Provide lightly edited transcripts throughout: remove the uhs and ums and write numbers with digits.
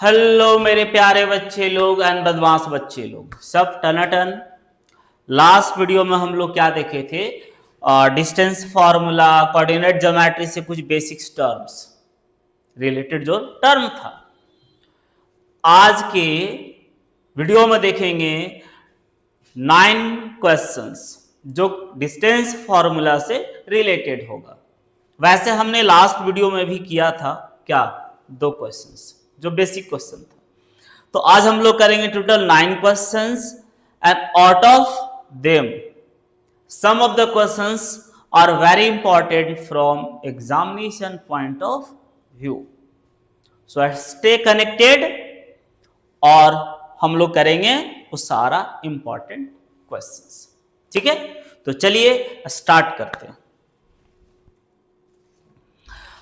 Hello मेरे प्यारे बच्चे लोग एंड बदमाश बच्चे लोग, सब टनाटन। लास्ट वीडियो में हम लोग क्या देखे थे? डिस्टेंस फार्मूला, कोऑर्डिनेट ज्योमेट्री से कुछ बेसिक्स टर्म्स रिलेटेड जो टर्म था। आज के वीडियो में देखेंगे 9 क्वेश्चंस जो डिस्टेंस फार्मूला से रिलेटेड होगा। वैसे हमने लास्ट वीडियो में भी किया था क्या, 2 क्वेश्चंस जो बेसिक क्वेश्चन था। तो आज हम लोग करेंगे total 9 questions and out of them some of the questions are very important from examination point of view. So stay connected और हम लोग करेंगे वो सारा इंपॉर्टेंट क्वेश्चंस। ठीक है, तो चलिए स्टार्ट करते हैं।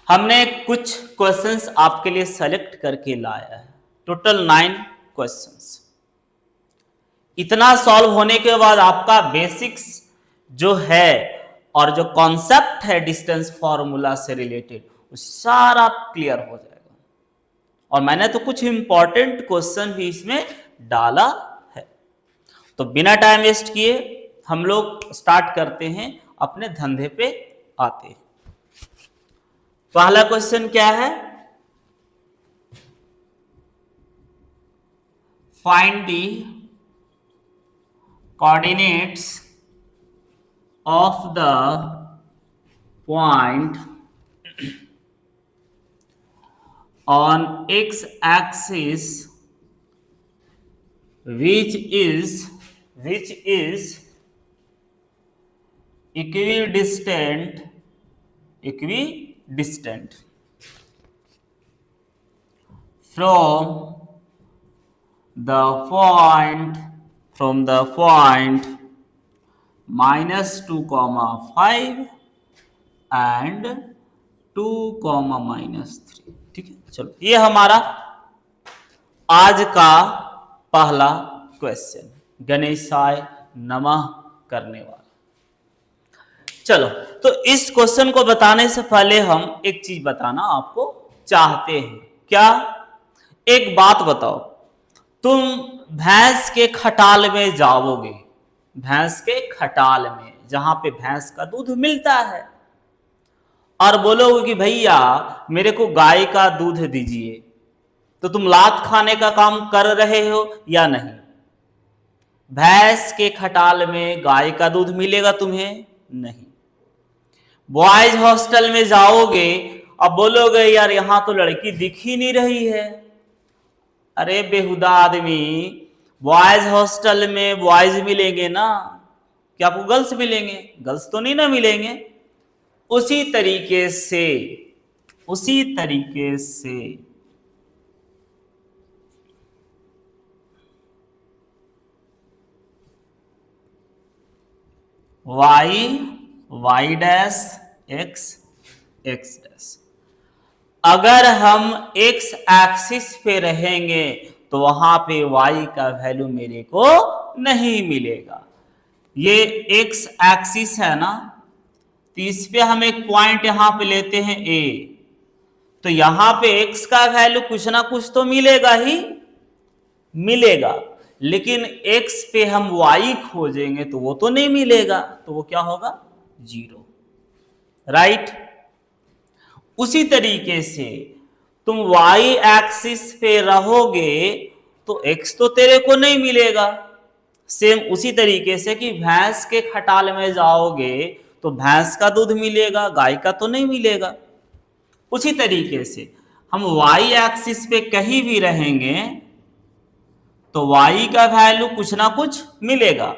हमने कुछ क्वेश्चंस आपके लिए सेलेक्ट करके लाया है, टोटल 9 क्वेश्चंस। इतना सॉल्व होने के बाद आपका बेसिक्स जो है और जो कॉन्सेप्ट है डिस्टेंस फॉर्मूला से रिलेटेड वो सारा क्लियर हो जाएगा। और मैंने तो कुछ इंपॉर्टेंट क्वेश्चन भी इसमें डाला है। तो बिना टाइम वेस्ट किए हम लोग स्टार्ट करते हैं, अपने धंधे पे आते हैं। पहला क्वेश्चन क्या है? Find the coordinates of the point on x axis which is equidistant from the point -2, 5 and 2, -3। ठीक है, चलो ये हमारा आज का पहला क्वेश्चन, गणेशाय नमः करने वाला। चलो, तो इस क्वेश्चन को बताने से पहले हम एक चीज बताना आपको चाहते हैं। क्या? एक बात बताओ, तुम भैंस के खटाल में जाओगे, भैंस के खटाल में जहां पे भैंस का दूध मिलता है, और बोलोगे कि भैया मेरे को गाय का दूध दीजिए, तो तुम लात खाने का काम कर रहे हो या नहीं? भैंस के खटाल में गाय का दूध मिलेगा तुम्हें? नहीं। बॉयज हॉस्टल में जाओगे, अब बोलोगे यार यहां तो लड़की दिख ही नहीं रही है। अरे बेहुदा आदमी, बॉयज हॉस्टल में बॉयज मिलेंगे ना, क्या आपको गर्ल्स मिलेंगे? गर्ल्स तो नहीं ना मिलेंगे। उसी तरीके से y डैश x डैश, अगर हम x एक्सिस पे रहेंगे तो वहां पे y का वैल्यू मेरे को नहीं मिलेगा। ये x एक्सिस है ना, तो इस पे हम एक पॉइंट यहां पे लेते हैं a, तो यहां पे x का वैल्यू कुछ ना कुछ तो मिलेगा ही मिलेगा, लेकिन x पे हम y खोजेंगे तो वो तो नहीं मिलेगा, तो वो क्या होगा? 0। राइट? उसी तरीके से तुम y एक्सिस पे रहोगे तो x तो तेरे को नहीं मिलेगा। सेम उसी तरीके से कि भैंस के खटाल में जाओगे तो भैंस का दूध मिलेगा, गाय का तो नहीं मिलेगा। उसी तरीके से हम y एक्सिस पे कहीं भी रहेंगे तो y का वैल्यू कुछ ना कुछ मिलेगा,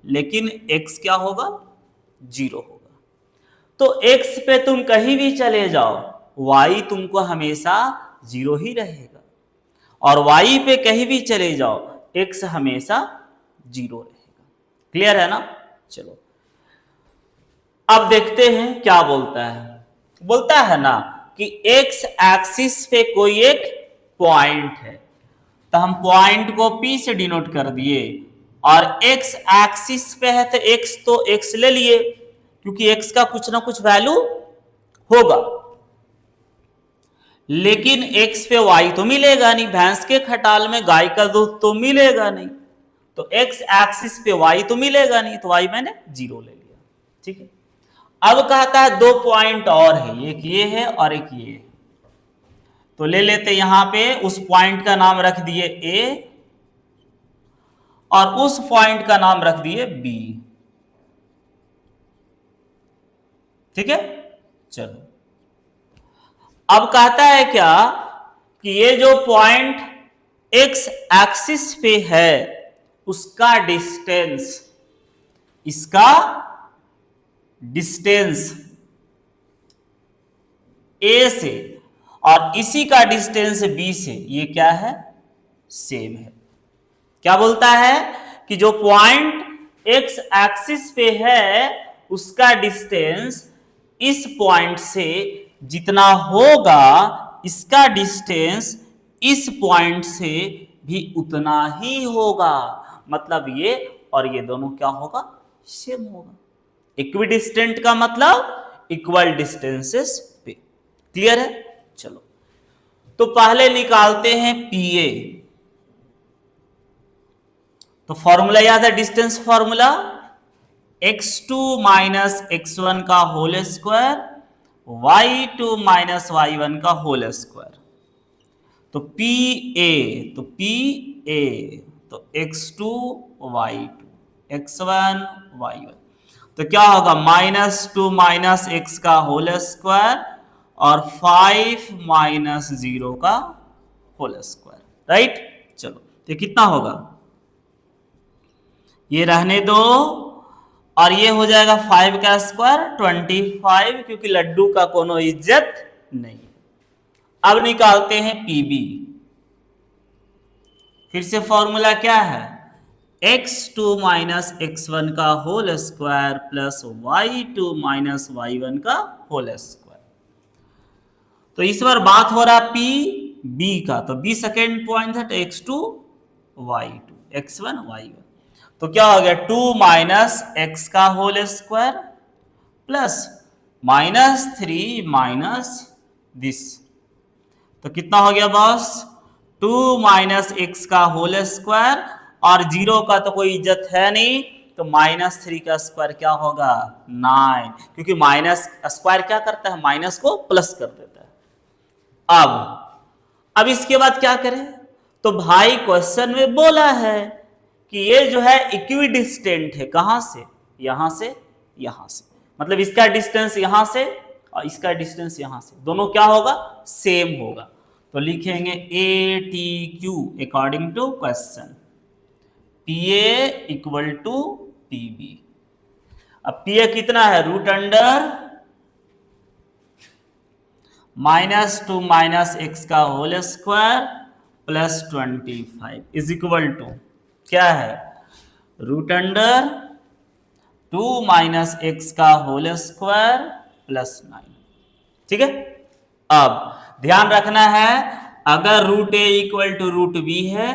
लेकिन x क्या होगा? 0 होगा। तो x पे तुम कहीं भी चले जाओ, y तुमको हमेशा 0 ही रहेगा, और y पे कहीं भी चले जाओ x हमेशा 0 रहेगा। क्लियर है ना? चलो अब देखते हैं क्या बोलता है। बोलता है ना कि x एक्सिस पे कोई एक पॉइंट है, तो हम पॉइंट को P से डिनोट कर दिए, और x एक्सिस पे है तो x ले लिए, क्योंकि x का कुछ ना कुछ वैल्यू होगा। लेकिन x पे y तो मिलेगा नहीं, भैंस के खटाल में गाय का दूध तो मिलेगा नहीं, तो x एक्सिस पे y तो मिलेगा नहीं, तो y मैंने 0 ले लिया। ठीक है, अब कहता है 2 पॉइंट और है, एक ये है और एक ये है, तो ले लेते यहां पे उस पॉइंट का नाम रख दिए a और उस पॉइंट का नाम रख दिए b। ठीक है, चलो अब कहता है क्या कि ये जो पॉइंट x एक्सिस पे है उसका डिस्टेंस, इसका डिस्टेंस a से और इसी का डिस्टेंस b से ये क्या है, सेम है। क्या बोलता है कि जो पॉइंट x एक्सिस पे है उसका डिस्टेंस इस पॉइंट से जितना होगा, इसका डिस्टेंस इस पॉइंट से भी उतना ही होगा। मतलब ये और ये दोनों क्या होगा, सेम होगा। इक्विडिस्टेंट का मतलब इक्वल डिस्टेंसेस पे। क्लियर है? चलो तो पहले निकालते हैं PA। तो फॉर्मूला याद है, distance formula x2 minus x1 का whole square y2 minus y1 का होल स्क्वायर। तो PA, तो PA तो x2 y2 x1 y1, तो क्या होगा -2 माइनस x का होल स्क्वायर और 5 माइनस 0 का होल स्क्वायर। राइट, चलो तो कितना होगा, ये रहने दो और ये हो जाएगा 5 का स्क्वायर 25, क्योंकि लड्डू का कोनो इज्जत नहीं। अब निकालते हैं PB। फिर से फॉर्मूला क्या है, x2 माइनस x1 का whole square plus y2 minus y1 का होल स्क्वायर। तो इस बार बात हो रहा PB का, तो B सेकेंड पॉइंट है, तो x2 y2 x1 y1, तो क्या हो गया 2 माइनस एक्स का whole square plus -3 minus this, तो कितना हो गया बॉस, 2 माइनस एक्स का होल स्क्वायर और 0 का तो कोई इज्जत है नहीं, तो -3 का स्क्वायर क्या होगा 9, क्योंकि माइनस स्क्वायर क्या करता है, माइनस को प्लस कर देता है। अब इसके बाद क्या करें, तो भाई क्वेश्चन में बोला है कि ये जो है इक्विडिस्टेंट है, कहां से, यहां से यहां से, मतलब इसका डिस्टेंस यहां से और इसका डिस्टेंस यहां से, दोनों क्या होगा, सेम होगा। तो लिखेंगे ATQ according to question, PA equal to PB। अब PA कितना है, √अंडर -2 माइनस एक्स का whole square plus 25 is equal to क्या है, √अंडर 2 माइनस एक्स का होल स्क्वायर प्लस 9। ठीक है, अब ध्यान रखना है, अगर √A इक्वल टू √B है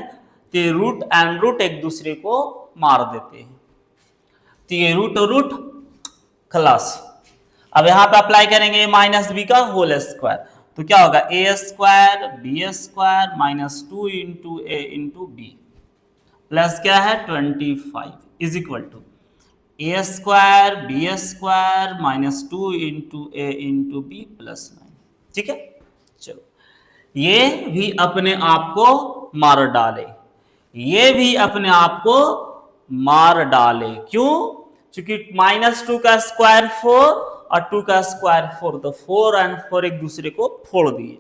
तो रूट एंड रूट एक दूसरे को मार देते हैं, तो ये रूट और रूट खलास। अब यहां पे अप्लाई करेंगे -b का होल स्क्वायर, तो क्या होगा a² b² -2 into a into B plus क्या है 25 is equal to a² b² -2 into a into B plus 9। ठीक है, चलो ये भी अपने आप को मार डाले, ये भी अपने आप को मार डाले, क्यों, क्योंकि -2 का स्क्वायर 4 और 2 का स्क्वायर 4, तो 4 और 4 एक दूसरे को फोड़ दिए।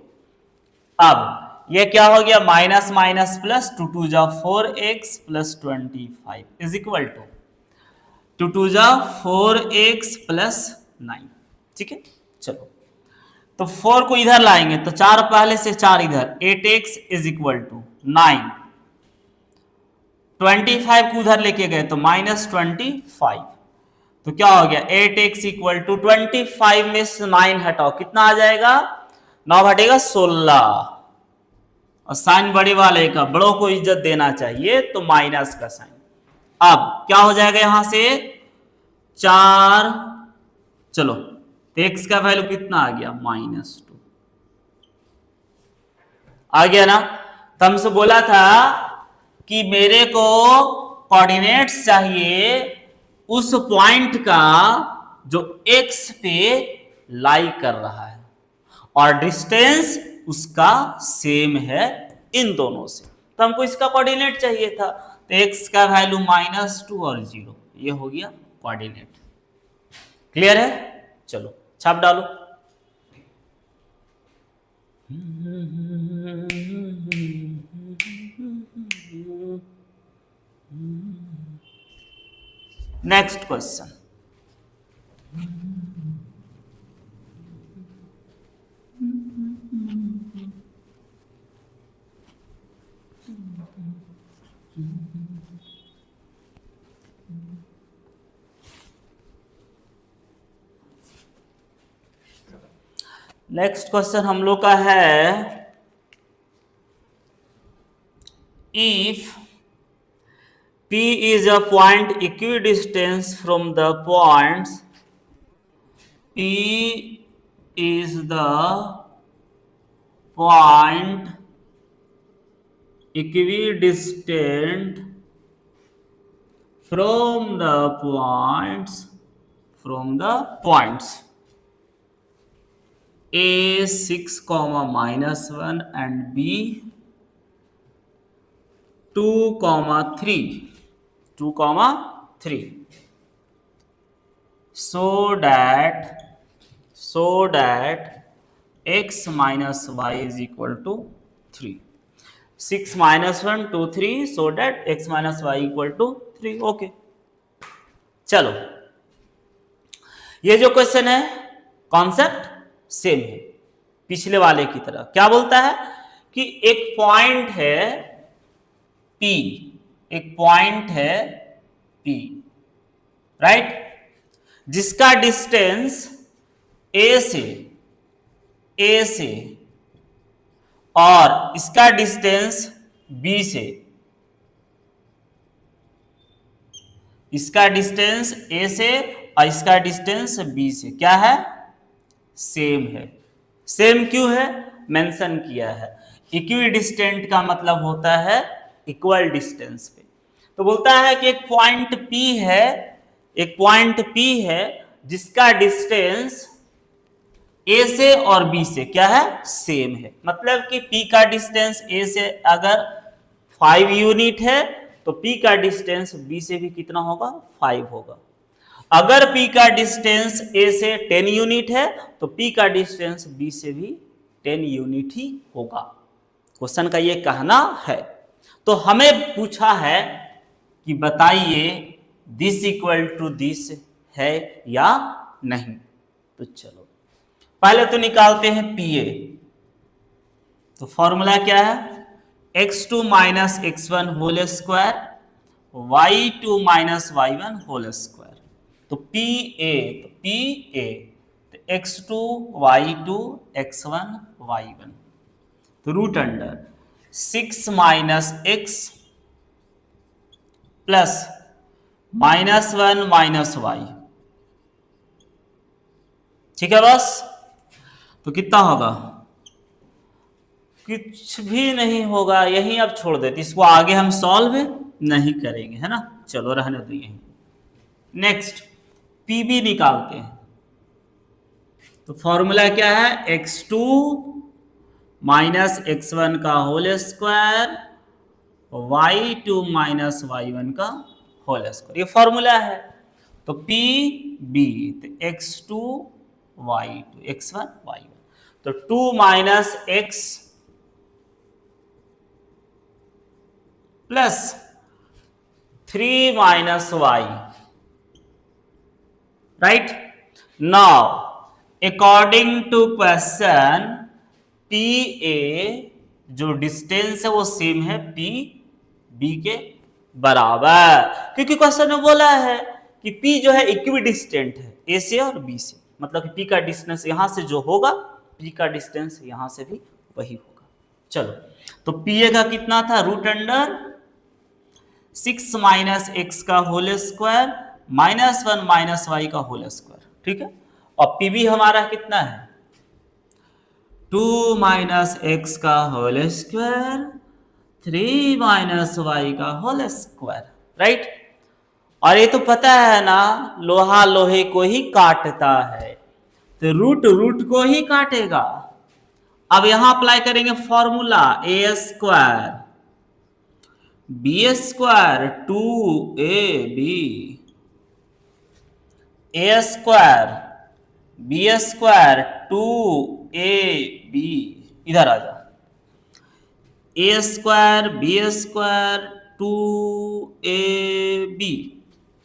अब ये क्या हो गया, माइनस माइनस प्लस 2 2 जा 4x plus 25 is equal to 2 2 जा 4x प्लस 9। ठीक है, चलो तो 4 को इधर लाएंगे तो 4 पहले से 4 इधर, 8x इज इक्वल टू 9, 25 को उधर लेके गए तो -25, तो क्या हो गया 8x इक्वल टू 25 में से 9 हटाओ, कितना आ जाएगा, 9 हटेगा 16, और साइन बड़े वाले का, बड़ों को इज्जत देना चाहिए, तो माइनस का साइन। अब क्या हो जाएगा यहां से 4, चलो तो x का वैल्यू कितना आ गया -2, आ गया ना। तो हमसे बोला था कि मेरे को कोऑर्डिनेट्स चाहिए उस पॉइंट का जो एक्स पे लाई कर रहा है और डिस्टेंस उसका सेम है इन दोनों से। तो हमको इसका कोऑर्डिनेट चाहिए था, तो एक्स का वैल्यू -2 और 0, ये हो गया कोऑर्डिनेट। क्लियर है? चलो छाप डालो। नेक्स्ट क्वेश्चन, नेक्स्ट क्वेश्चन हम लोग का है, if P is a point equidistant from the points, P is the point equidistant from the points A 6, -1 and B 2, 3, so that x minus y is equal to 3. 6 -1 2 3, so that x minus y equal to 3. Okay, चलो ये जो question है concept same है पिछले वाले की तरह। क्या बोलता है कि एक पॉइंट है P, एक पॉइंट है P, राइट, जिसका डिस्टेंस A से और इसका डिस्टेंस B से, इसका डिस्टेंस A से और इसका डिस्टेंस B से क्या है? सेम है। सेम क्यों है? मेंशन किया है। इक्विडिस्टेंट का मतलब होता है इक्वल डिस्टेंस पे। तो बोलता है कि एक पॉइंट P है जिसका डिस्टेंस A से और B से क्या है? सेम है। मतलब कि P का डिस्टेंस A से अगर 5 यूनिट है तो P का डिस्टेंस B से भी कितना होगा? 5 होगा। अगर P का डिस्टेंस A से 10 यूनिट है तो P का डिस्टेंस B से भी 10 यूनिट ही होगा। क्वेश्चन का ये कहना है। तो हमें पूछा है कि बताइए दिस इक्वल टू दिस है या नहीं। तो चलो पहले तो निकालते हैं PA। तो फॉर्मूला क्या है? x2 minus x1 whole square, y2 minus y1 whole square. तो PA, तो x2 y2 x1 y1, तो root under 6 minus x plus -1 minus y। ठीक है बस। तो कितना होगा? कुछ भी नहीं होगा, यही अब छोड़ देते, इसको आगे हम सॉल्व नहीं करेंगे, है ना। चलो रहने दो यहीं। नेक्स्ट PB निकालते हैं। तो फॉर्मूला क्या है? x2 माइनस x1 का whole square, y2 minus y1 का होल स्क्वायर, ये फॉर्मूला है। तो PB, तो x2 y2 x1 y1, तो 2 minus x plus 3 minus y, right. Now according to question PA जो डिस्टेंस है वो सेम है PB के बराबर, क्योंकि क्वेश्चन में बोला है कि P जो है इक्विडिस्टेंट है A से और B से, मतलब कि P का डिस्टेंस यहां से जो होगा P का डिस्टेंस यहां से भी वही होगा। चलो तो PA का कितना था? रूट अंडर 6 माइनस x का होल स्क्वायर -1 माइनस y का होल स्क्वायर, ठीक है। और PB हमारा कितना है? 2 माइनस एक्स का होल स्क्वायर 3 माइनस वाई का होल स्क्वायर, राइट। और ये तो पता है ना, लोहा लोहे को ही काटता है, तो रूट रूट को ही काटेगा। अब यहां अप्लाई करेंगे फॉर्मूला ए स्क्वायर बी स्क्वायर 2ab ए स्क्वायर बी स्क्वायर 2ab, इधर आ जा, ए स्क्वायर बी स्क्वायर 2ab,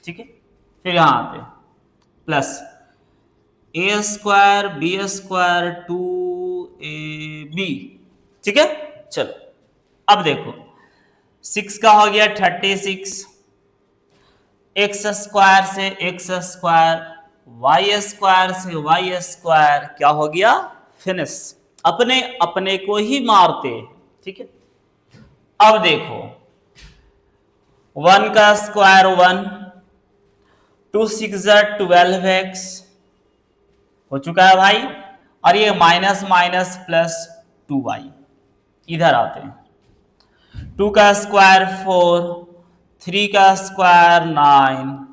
ठीक है। फिर यहां आते प्लस ए स्क्वायर बी स्क्वायर 2ab, ठीक है। चलो अब देखो 6 का हो गया 36, एक्स स्क्वायर से एक्स स्क्वायर, वाई स्क्वायर से वाई स्क्वायर, क्या हो गया, फिनिश। अपने अपने को ही मारते, ठीक है। अब देखो 1 का स्क्वायर 1, 2 6 12x हो चुका है भाई, और ये माइनस माइनस प्लस 2y, इधर आते हैं 2 का स्क्वायर 4, 3 का स्क्वायर 9,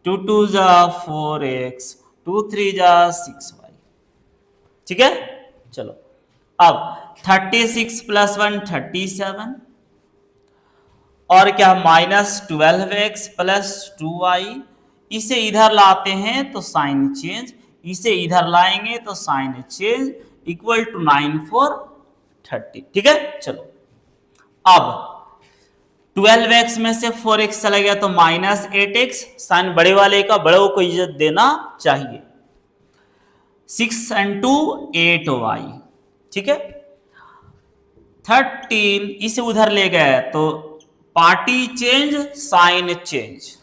2 2 जा 4x, 2 3 जा 6y, ठीक है। चलो अब 36 प्लस 1 37, और क्या माइनस 12x प्लस 2y, इसे इधर लाते हैं तो साइन चेंज, इसे इधर लाएंगे तो साइन चेंज, इक्वल टू 9 4 30, ठीक है। चलो अब 12x में से 4x चला गया तो माइनस 8x, साइन बड़े वाले का बड़ों को इज्जत देना चाहिए, 6 and 2 8y, ठीक है। 13 इसे उधर ले गए तो पार्टी चेंज साइन चेंज,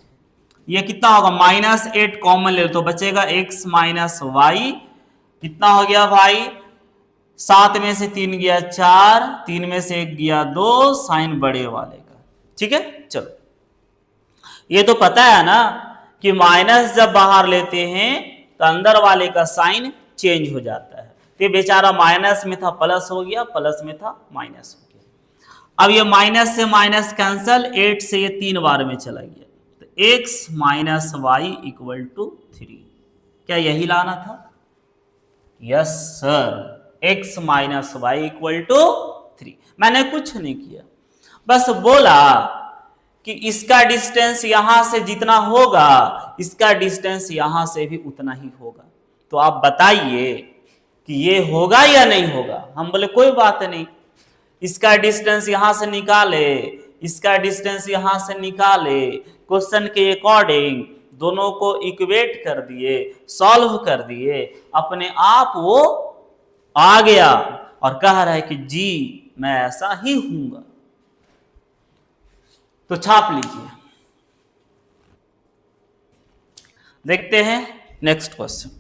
ये कितना होगा माइनस 8 कॉमन ले तो बचेगा x माइनस वाई, कितना हो गया भाई, 7 में से 3 गया 4, 3 में से 1 गया 2, साइन बड़े वाले का, ठीक है। चलो ये तो पता है ना कि माइनस जब बाहर लेते हैं तो अंदर वाले का साइन चेंज हो जाता है, तो ये बेचारा माइनस में था प्लस हो गया, प्लस में था माइनस हो गया। अब ये माइनस से माइनस कैंसल, 8 से ये 3 बार में चला गया, तो x minus Y equal to 3, क्या यही लाना था, yes sir, x minus Y equal to 3। मैंने कुछ नहीं किया, बस बोला कि इसका डिस्टेंस यहां से जितना होगा इसका डिस्टेंस यहां से भी उतना ही होगा, तो आप बताइए कि ये होगा या नहीं होगा। हम बोले कोई बात नहीं, इसका डिस्टेंस यहां से निकाले, इसका डिस्टेंस यहां से निकाले, क्वेश्चन के अकॉर्डिंग दोनों को इक्वेट कर दिए, सॉल्व कर दिए, अपने आप वो आ गया और कह रहा है कि जी मैं ऐसा ही हूंगा। तो छाप लीजिए, देखते हैं नेक्स्ट क्वेश्चन।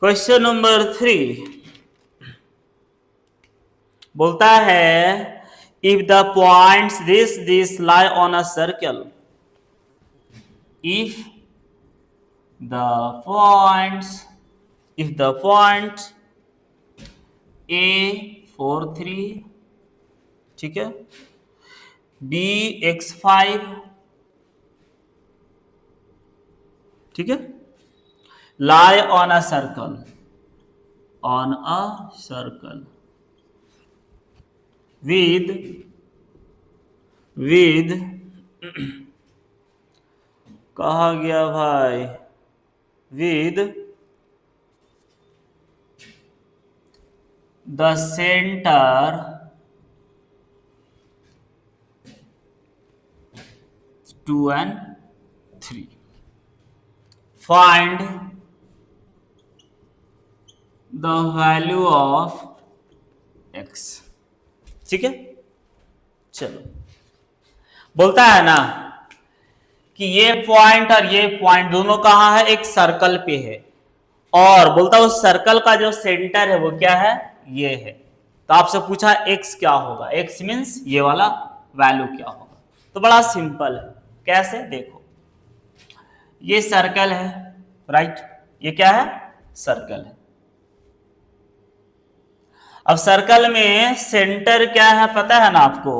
क्वेश्चन नंबर 3 बोलता है if the points this lie on a circle, if the point A 4 3, ठीक है, B x 5, ठीक है, lie on a circle with कहा गया भाई, with the center 2 and 3, find the value of x, ठीक है। चलो बोलता है ना कि ये पॉइंट और ये पॉइंट दोनों कहाँ है, एक सर्कल पे है, और बोलता है उस सर्कल का जो सेंटर है वो क्या है, ये है। तो आपसे पूछा x क्या होगा, x मीन्स ये वाला वैल्यू क्या होगा। तो बड़ा सिंपल है, कैसे देखो, ये सर्कल है, राइट, ये क्या है, सर्कल है। अब सर्कल में सेंटर क्या है पता है ना आपको,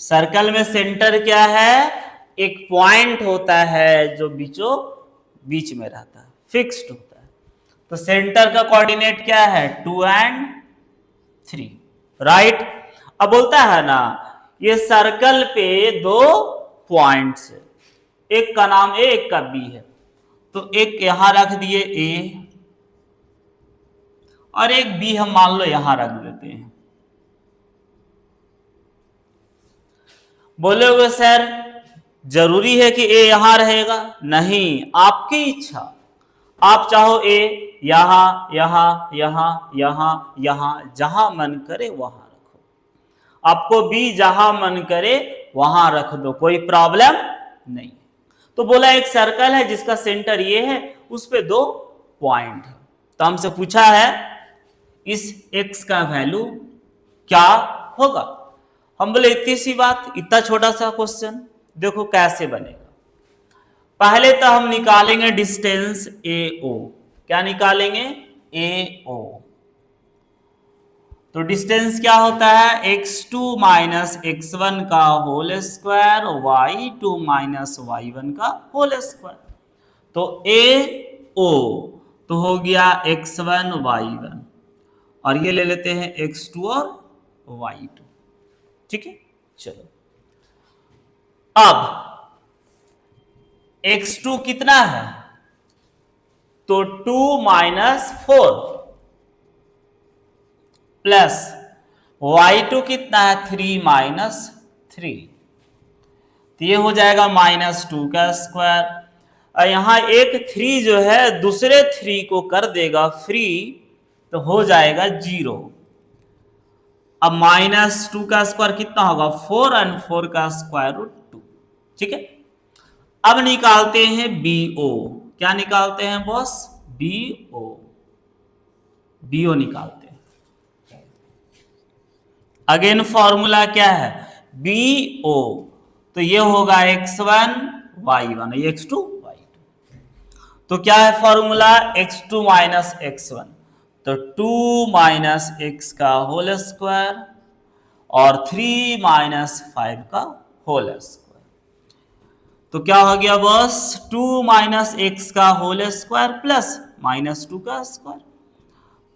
सर्कल में सेंटर क्या है, एक पॉइंट होता है जो बीचों बीच में रहता है, फिक्स्ड होता है। तो सेंटर का कोऑर्डिनेट क्या है, 2 and 3, राइट। अब बोलता है ना ये सर्कल पे दो पॉइंट्स है, एक का नाम ए एक का बी है, तो एक यहां रख दिए ए और एक बी हम मान लो यहां रख देते हैं। बोलोगे सर जरूरी है कि ए यहां रहेगा, नहीं, आपकी इच्छा, आप चाहो ए यहां यहां यहां यहां यहां, जहां मन करे वहां रखो, आपको बी जहां मन करे वहां रख दो, कोई प्रॉब्लम नहीं। तो बोला एक सर्कल है जिसका सेंटर ये है, उस पे दो पॉइंट है। तो हमसे पूछा है इस x का वैल्यू क्या होगा। हम बोले इतनी सी बात, इतना छोटा सा क्वेश्चन, देखो कैसे बनेगा। पहले तो हम निकालेंगे डिस्टेंस AO, क्या निकालेंगे, AO। तो डिस्टेंस क्या होता है, x2 माइनस x1 का whole square, y2 minus y1 का होल स्क्वायर। तो AO तो हो गया x1 y1, और ये ले लेते हैं x2 और y2, ठीक है। चलो अब x2 कितना है, तो 2 माइनस 4 प्लस y2 कितना है, 3 माइनस 3, तो ये हो जाएगा -2 का स्क्वायर। और यहां एक 3 जो है दूसरे 3 को कर देगा फ्री, तो हो जाएगा 0। अब -2 का स्क्वायर कितना होगा, 4, और 4 का स्क्वायर रूट 2, ठीक है। अब निकालते हैं BO, क्या निकालते हैं बॉस, BO निकालते हैं। अगेन फॉर्मूला क्या है, BO, तो ये होगा x1 y1, ये x2 y2। तो क्या है फॉर्मूला, x2 माइनस x1, तो 2 माइनस x का होल स्क्वायर और 3 माइनस 5 का होल स्क्वायर। तो क्या हो गया बॉस, 2 माइनस x का होल स्क्वायर प्लस -2 का स्क्वायर,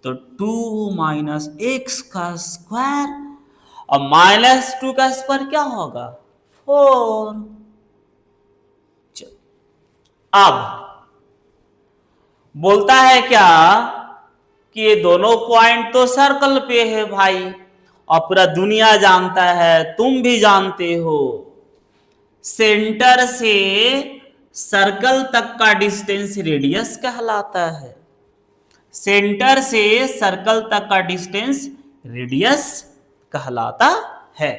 तो 2 माइनस x का स्क्वायर और -2 का स्क्वायर क्या होगा, 4। अब बोलता है क्या कि ये दोनों पॉइंट तो सर्कल पे है भाई, और पूरा दुनिया जानता है, तुम भी जानते हो, सेंटर से सर्कल तक का डिस्टेंस रेडियस कहलाता है। सेंटर से सर्कल तक का डिस्टेंस रेडियस कहलाता है।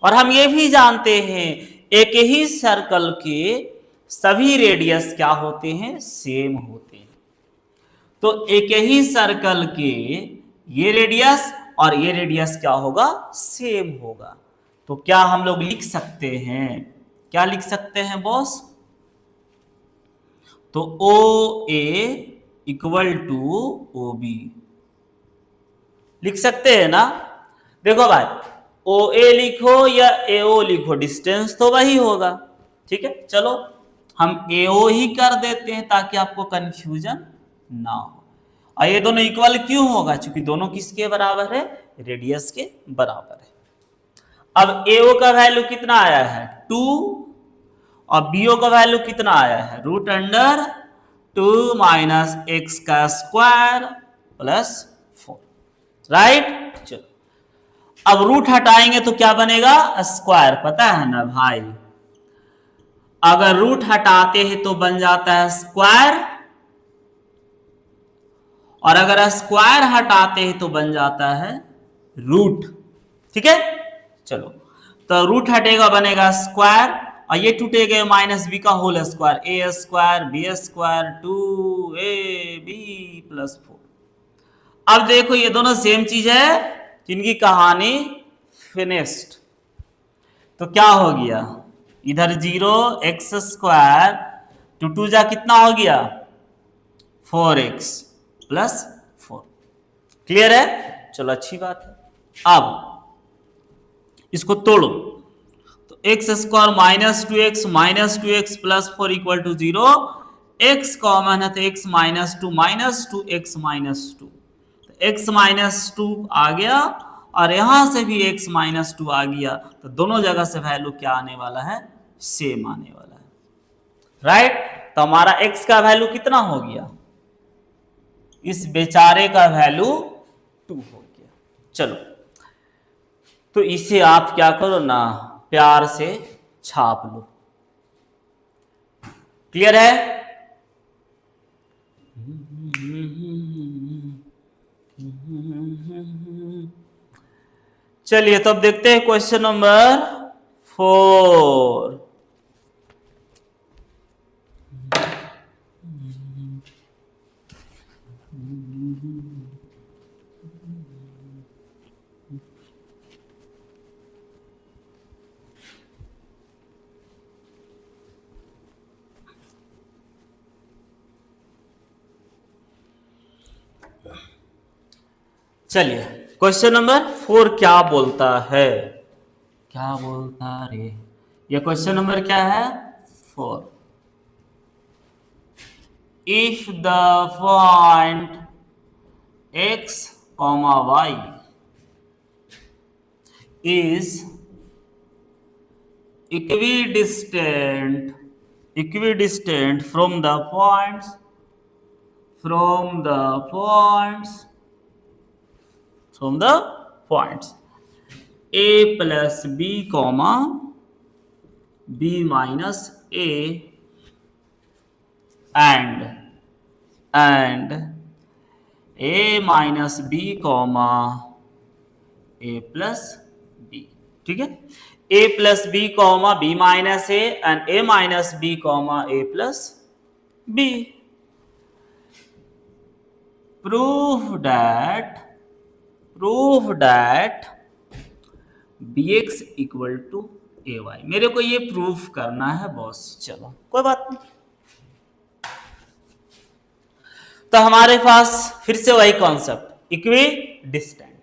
और हम ये भी जानते हैं एक ही सर्कल के सभी रेडियस क्या होते हैं, सेम होते हैं। तो एक ही सर्कल के ये रेडियस और ये रेडियस क्या होगा, सेम होगा। तो क्या हम लोग लिख सकते हैं, क्या लिख सकते हैं बॉस, तो OA इक्वल टू OB लिख सकते हैं ना। देखो भाई OA लिखो या AO लिखो, डिस्टेंस तो वही होगा, ठीक है। चलो हम AO ही कर देते हैं ताकि आपको कंफ्यूजन ना हो। और ये दोनों इक्वल क्यों होगा, क्योंकि दोनों किसके बराबर है, रेडियस के बराबर है। अब AO का वैल्यू कितना आया है, 2, और BO का वैल्यू कितना आया है, √2 माइनस x का स्क्वायर प्लस 4, राइट। चलो अब रूट हटाएंगे तो क्या बनेगा, स्क्वायर, पता है ना भाई, अगर रूट हटाते हैं तो बन जाता है स्क्वायर, और अगर स्क्वायर हटाते हैं तो बन जाता है रूट, ठीक है। चलो तो रूट हटेगा बनेगा स्क्वायर, और ये टूटेगा माइनस बी का whole square, A square B square 2ab plus 4। अब देखो ये दोनों सेम चीज है, जिनकी कहानी फिनिश्ड। तो क्या हो गया, इधर 0x स्क्वायर टू जा कितना हो गया 4x प्लस 4। क्लियर है, चलो अच्छी बात है। अब इसको तोड़ो, तो X square minus two X plus 4 equal to 0। X common है तो X minus two X minus two, X minus two आ गया और यहां से भी एक्स माइनस टू आ गया, तो दोनों जगह से वैल्यू क्या आने वाला है, सेम आने वाला है, राइट। तो हमारा एक्स का वैल्यू कितना हो गया, इस बेचारे का वैल्यू 2 हो गया। चलो तो इसे आप क्या करो ना, प्यार से छाप लो। क्लियर है, चलिए तो अब देखते हैं क्वेश्चन नंबर 4। चलिए क्वेश्चन नंबर 4 क्या बोलता है, क्या बोलता रे, ये क्वेश्चन नंबर क्या है 4। If the point x, y is equidistant from the points a plus b comma b minus a and a minus b comma a plus b, ठीक है, a plus b comma b minus a and a minus b comma a plus b। prove that bx equal to ay। मेरे को ये proof करना है boss, चलो कोई बात नहीं। तो हमारे पास फिर से वही कॉन्सेप्ट इक्वी डिस्टेंट,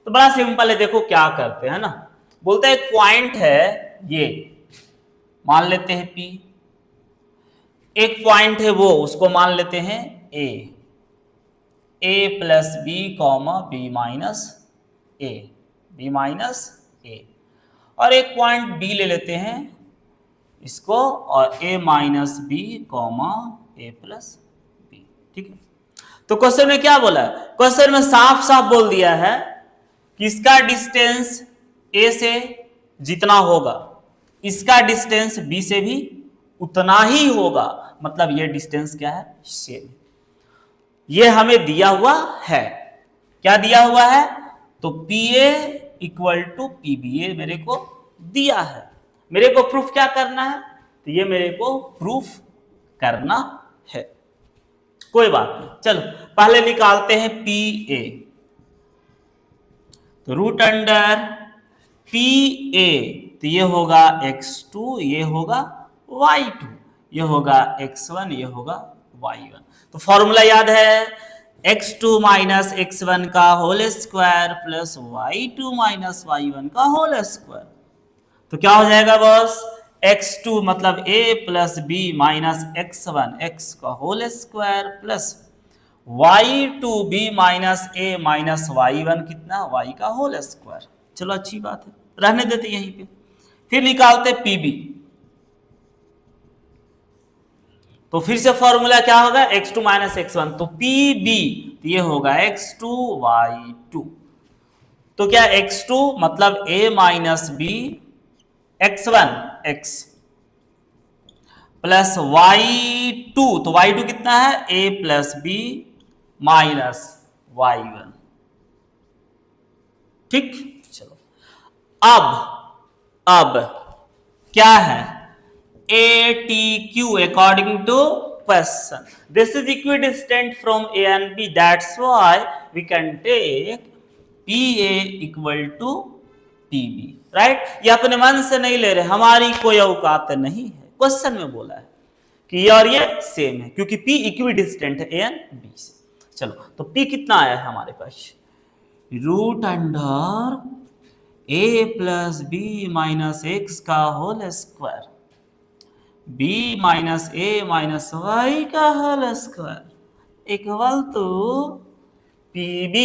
तो बड़ा सिंपल है, देखो क्या करते हैं ना, बोलते हैं एक पॉइंट है, ये मान लेते हैं P, एक पॉइंट है वो, उसको मान लेते हैं a plus B comma B minus A, और एक पॉइंट B ले लेते हैं इसको, और a minus B comma A plus B, ठीक है। तो क्वेश्चन में क्या बोला है, क्वेश्चन में साफ साफ बोल दिया है कि इसका डिस्टेंस a से जितना होगा, इसका डिस्टेंस b से भी उतना ही होगा, मतलब ये डिस्टेंस क्या है, सेम। ये हमें दिया हुआ है, क्या दिया हुआ है, तो PA इक्वल टू PBA मेरे को दिया है, मेरे को प्रूफ क्या करना है, तो ये मेरे को प्रूफ करना है, कोई बात नहीं। चलो पहले निकालते हैं PA, तो रूट अंडर PA, तो ये होगा x2, ये होगा y2, ये होगा x1, ये होगा y1। तो फॉर्मूला याद है, x2 माइनस x1 का whole square plus y2 minus y1 का होल स्क्वायर। तो क्या हो जाएगा बॉस, x2 मतलब a plus b minus x1 x का whole square plus y2 b minus a minus y1 कितना, y का होल स्क्वायर। चलो अच्छी बात है, रहने देते यहीं पे। फिर निकालते pb, तो फिर से फॉर्मूला क्या होगा, x2 माइनस x1, तो pb ये होगा x2 y2। तो क्या x2 मतलब a minus b x1 x plus y2, तो y2 कितना है, a plus b minus y1, ठीक। चलो अब क्या है, A T Q according to question. This is equidistant from A and B. That's why we can take PA equal to PB. Right? ये अपने मन से नहीं ले रहे, हमारी कोई औकात नहीं है, क्वेश्चन में बोला है कि ये और ये सेम है, क्योंकि P इक्विडिस्टेंट है A एंड B से। चलो, तो P कितना आया है हमारे पास? Root under A plus B minus X का whole square, b minus A minus Y का whole square equal to PB।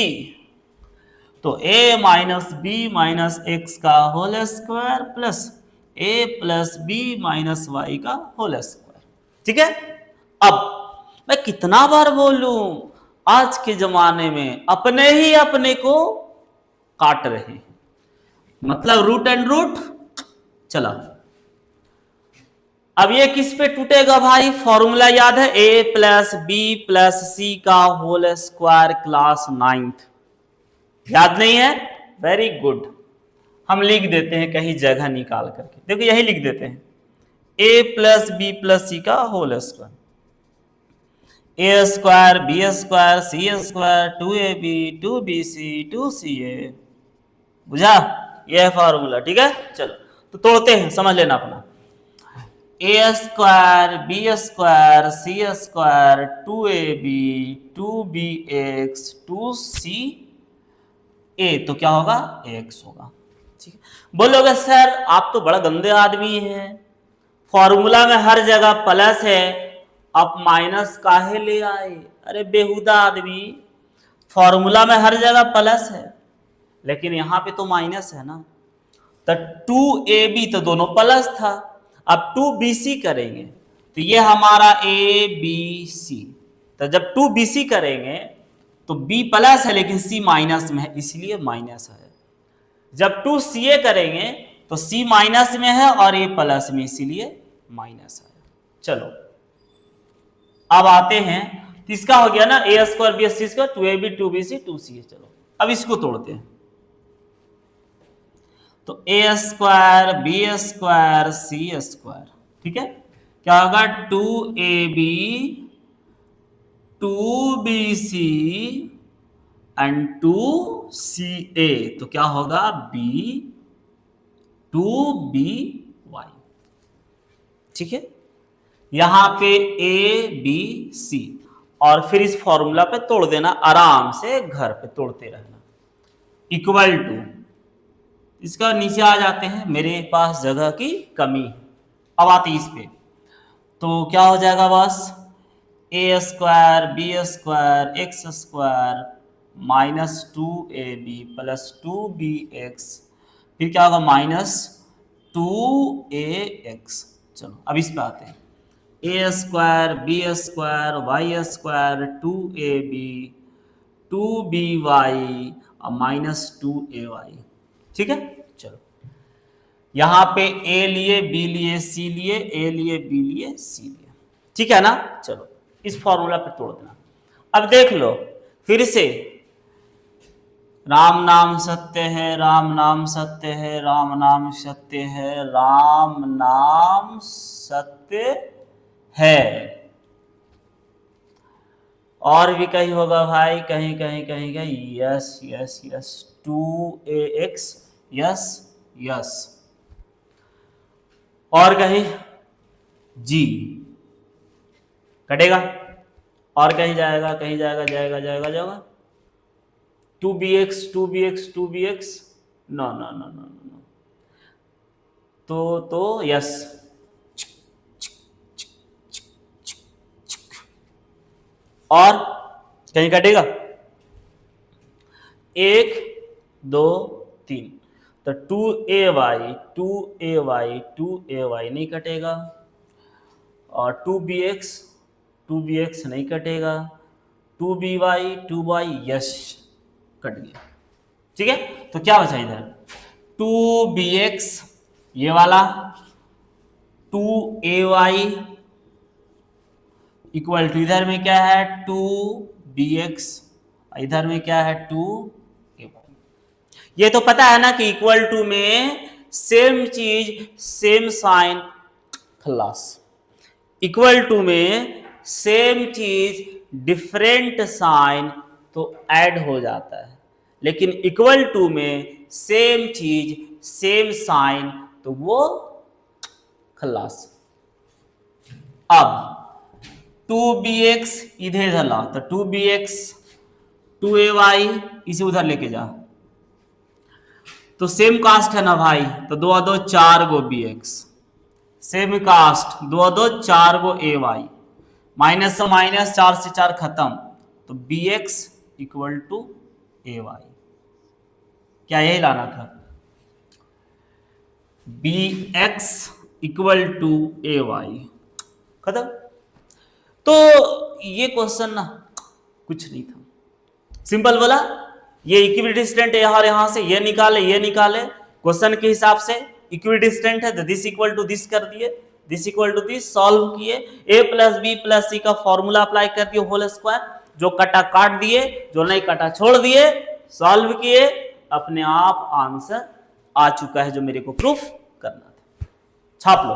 तो a minus B minus X का whole square plus a plus B minus Y का whole square. ठीक है, अब मैं कितना बार बोलूं, आज के जमाने में अपने ही अपने को काट रहे हैं, मतलब रूट एंड रूट चला। अब ये किस पे टूटेगा भाई? फॉर्मूला याद है, a plus B plus C का होल स्क्वायर क्लास 9th। याद नहीं है? वेरी गुड, हम लिख देते हैं कहीं जगह निकाल करके, देखो यही लिख देते हैं, a plus B plus C का whole square, a square B square C square 2ab 2bc 2ca। बुझा? यह है फॉर्मूला। ठीक है, चलो तो तोड़ते हैं, समझ लेना अपना। a square B square C square 2ab 2bx 2c a, तो क्या होगा? x होगा। ठीक है, बोलोगे सर आप तो बड़ा गंदे आदमी हैं, फॉर्मूला में हर जगह प्लस है, आप माइनस काहे ले आए? अरे बेहुदा आदमी, फॉर्मूला में हर जगह प्लस है लेकिन यहां पे तो माइनस है ना, तो 2ab तो दोनों प्लस था, अब 2bc करेंगे तो ये हमारा abc, तो जब 2bc करेंगे तो b प्लस है लेकिन c माइनस में है इसलिए माइनस है, जब 2ca करेंगे तो c माइनस में है और a प्लस में इसीलिए माइनस है। चलो अब आते हैं, तो इसका हो गया ना a square B C square 2ab 2bc 2ca। चलो अब इसको तोड़ते हैं, तो a square B square C square, ठीक है, क्या होगा? 2ab 2bc एंड 2ca, तो क्या होगा? b 2by। ठीक है, यहां पे a b c, और फिर इस फॉर्मूला पे तोड़ देना, आराम से घर पे तोड़ते रहना, इक्वल टू, इसका नीचे आ जाते हैं, मेरे पास जगह की कमी है। अब आते इस पे, तो क्या हो जाएगा? बस a square B square X square minus 2ab plus 2bx, फिर क्या होगा? Minus 2ax। चलो अब इस पे आते हैं, a square B square Y square 2ab 2by और माइनस 2ay। ठीक है, चलो यहां पे a लिए b लिए c लिए, a लिए b लिए c लिए, ठीक है ना। चलो इस फॉर्मूला पे तोड़ देना। अब देख लो फिर से, राम नाम सत्य है, राम नाम सत्य है, राम नाम सत्य है, राम नाम सत्य है। और भी कहीं होगा भाई, कहीं कहीं कहीं कहीं, yes yes yes 2ax, yes yes, और कहीं जी कटेगा, और कहीं जाएगा, कहीं जाएगा, जाएगा जाएगा जाएगा 2bx 2bx 2bx, no no no no no, तो यस, और कहीं कटेगा 1 2 3, तो 2ay 2ay 2ay नहीं कटेगा, और 2bx 2bx नहीं कटेगा, 2by 2y यस कट गया। ठीक है, तो क्या बचा इधर? 2bx ये वाला, 2ay इक्वल टू, इधर में क्या है? 2bx, इधर में क्या है? 2ay। ये तो पता है ना कि इक्वल टू में सेम चीज same sign Khallas. Equal to में सेम चीज डिफरेंट साइन तो ऐड हो जाता है, लेकिन इक्वल टू में सेम चीज सेम साइन तो वो खल्लास। अब 2bx इधर ला, तो 2bx 2ay इसे उधर लेके जा, तो सेम कास्ट है ना भाई, तो 2 2 4 गो bx, सेम कास्ट 2 2 4 गो ay, माइनस से माइनस 4 से 4 खत्म, तो bx इक्वल टू ay। क्या यही लाना था? bx इक्वल टू ay खत्म। तो ये क्वेश्चन ना कुछ नहीं था, सिंपल बोला, ये इक्विडिस्टेंट है और यहां से ये निकाले क्वेश्चन के हिसाब से इक्विडिस्टेंट है, तो दिस इक्वल टू दिस कर दिए, this equal to this, solve किए, a plus B plus C का फॉर्मूला अप्लाई कर दिए होल स्क्वायर, जो कटा काट दिए, जो नहीं कटा छोड़ दिए, सॉल्व किए, अपने आप आंसर आ चुका है जो मेरे को प्रूफ करना था। छाप लो।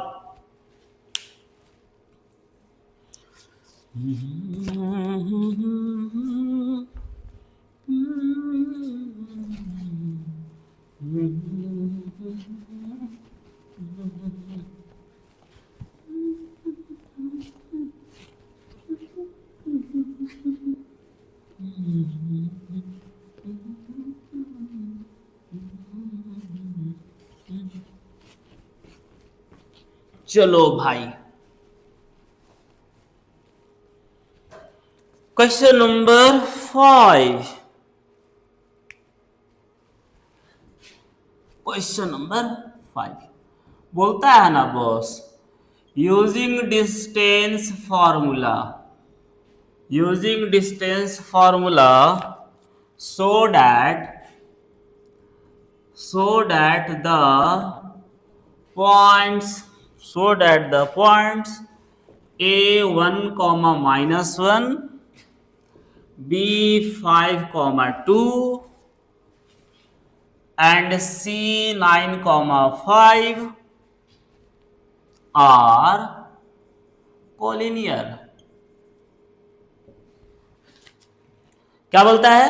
चलो भाई, क्वेश्चन नंबर 5, क्वेश्चन नंबर 5 बोलता है ना boss, using distance formula, using distance formula so that the points a1 comma minus 1, b5 comma 2 and c9 comma 5 are collinear। क्या बोलता है?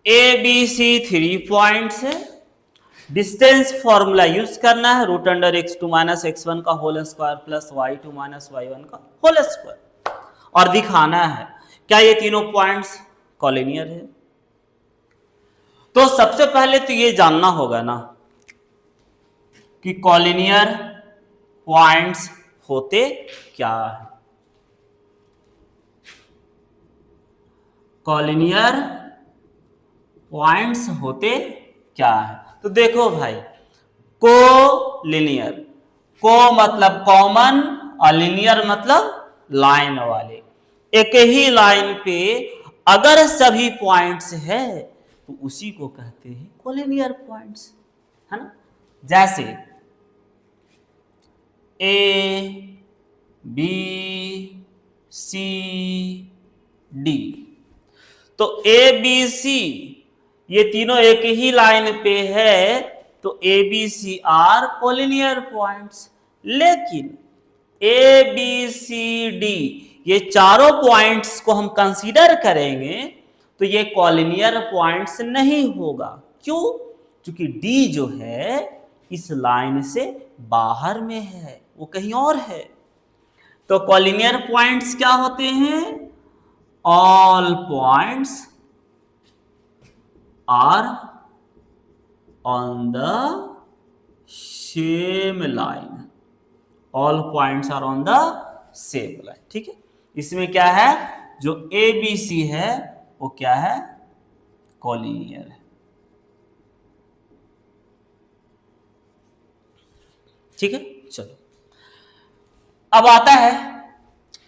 ए बी सी 3 पॉइंट्स है, डिस्टेंस फॉर्मूला यूज करना है, root under x2 minus x1 का whole square plus y2 minus y1 का whole square, और दिखाना है क्या ये तीनों पॉइंट्स कॉलिनियर है। तो सबसे पहले तो ये जानना होगा ना कि कॉलिनियर पॉइंट्स होते क्या है। कॉलिनियर पॉइंट्स होते क्या है? तो देखो भाई, कोलिनियर, को मतलब कॉमन और लिनियर मतलब लाइन वाले, एक ही लाइन पे अगर सभी पॉइंट्स है तो उसी को कहते हैं कोलिनियर पॉइंट्स, है ना। जैसे ए बी सी डी, तो ए बी सी ये तीनों एक ही लाइन पे है, तो A B C are collinear points. लेकिन ए बी सी डी ये चारों पॉइंट्स को हम कंसीडर करेंगे तो ये कोलिनियर पॉइंट्स नहीं होगा। क्यों? क्योंकि डी जो है इस लाइन से बाहर में है, वो कहीं और है। तो कोलिनियर पॉइंट्स क्या होते हैं? All points are on the same line, all points are on the same line। ठीक है, इसमें क्या है, जो ए बी सी है वो क्या है, कॉलिनियर है। ठीक है, चलो अब आता है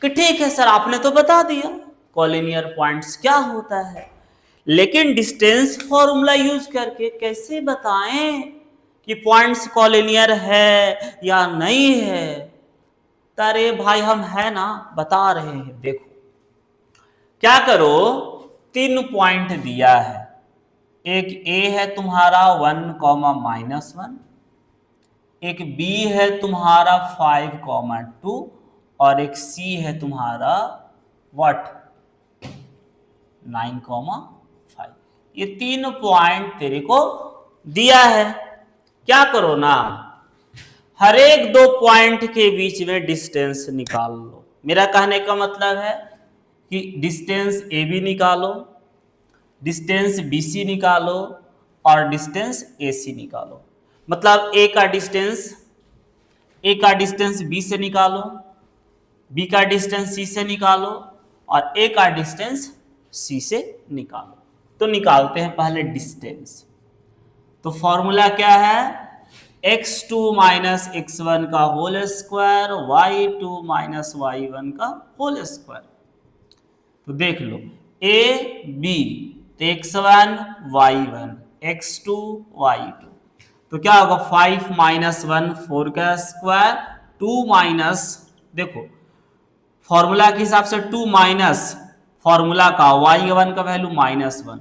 कि ठीक है सर आपने तो बता दिया कॉलिनियर पॉइंट्स क्या होता है, लेकिन डिस्टेंस फॉर्मूला यूज करके कैसे बताएं कि पॉइंट्स कॉलिनियर है या नहीं है। अरे भाई हम है ना बता रहे हैं। देखो क्या करो, 3 पॉइंट दिया है, एक ए है तुम्हारा 1, -1, एक बी है तुम्हारा 5,2 और एक सी है तुम्हारा व्हाट 9,5। ये 3 पॉइंट तेरे को दिया है। क्या करो ना, हर एक 2 पॉइंट के बीच में डिस्टेंस निकाल लो। मेरा कहने का मतलब है कि डिस्टेंस ए बी निकालो, डिस्टेंस बी सी निकालो और डिस्टेंस ए सी निकालो। मतलब ए का डिस्टेंस बी से निकालो, बी का डिस्टेंस सी से निकालो और ए का डिस्टेंस सी से निकालो। तो निकालते हैं पहले डिस्टेंस। तो फॉर्मूला क्या है, x2 माइनस x1 का whole square y2 minus y1 का होल स्क्वायर। तो देख लो a b, तो x1 y1 x2 y2, तो क्या होगा 5 माइनस 1 4 का स्क्वायर, 2 माइनस, देखो फॉर्मूला के हिसाब से 2 माइनस फॉर्मूला का y1 का वैल्यू -1,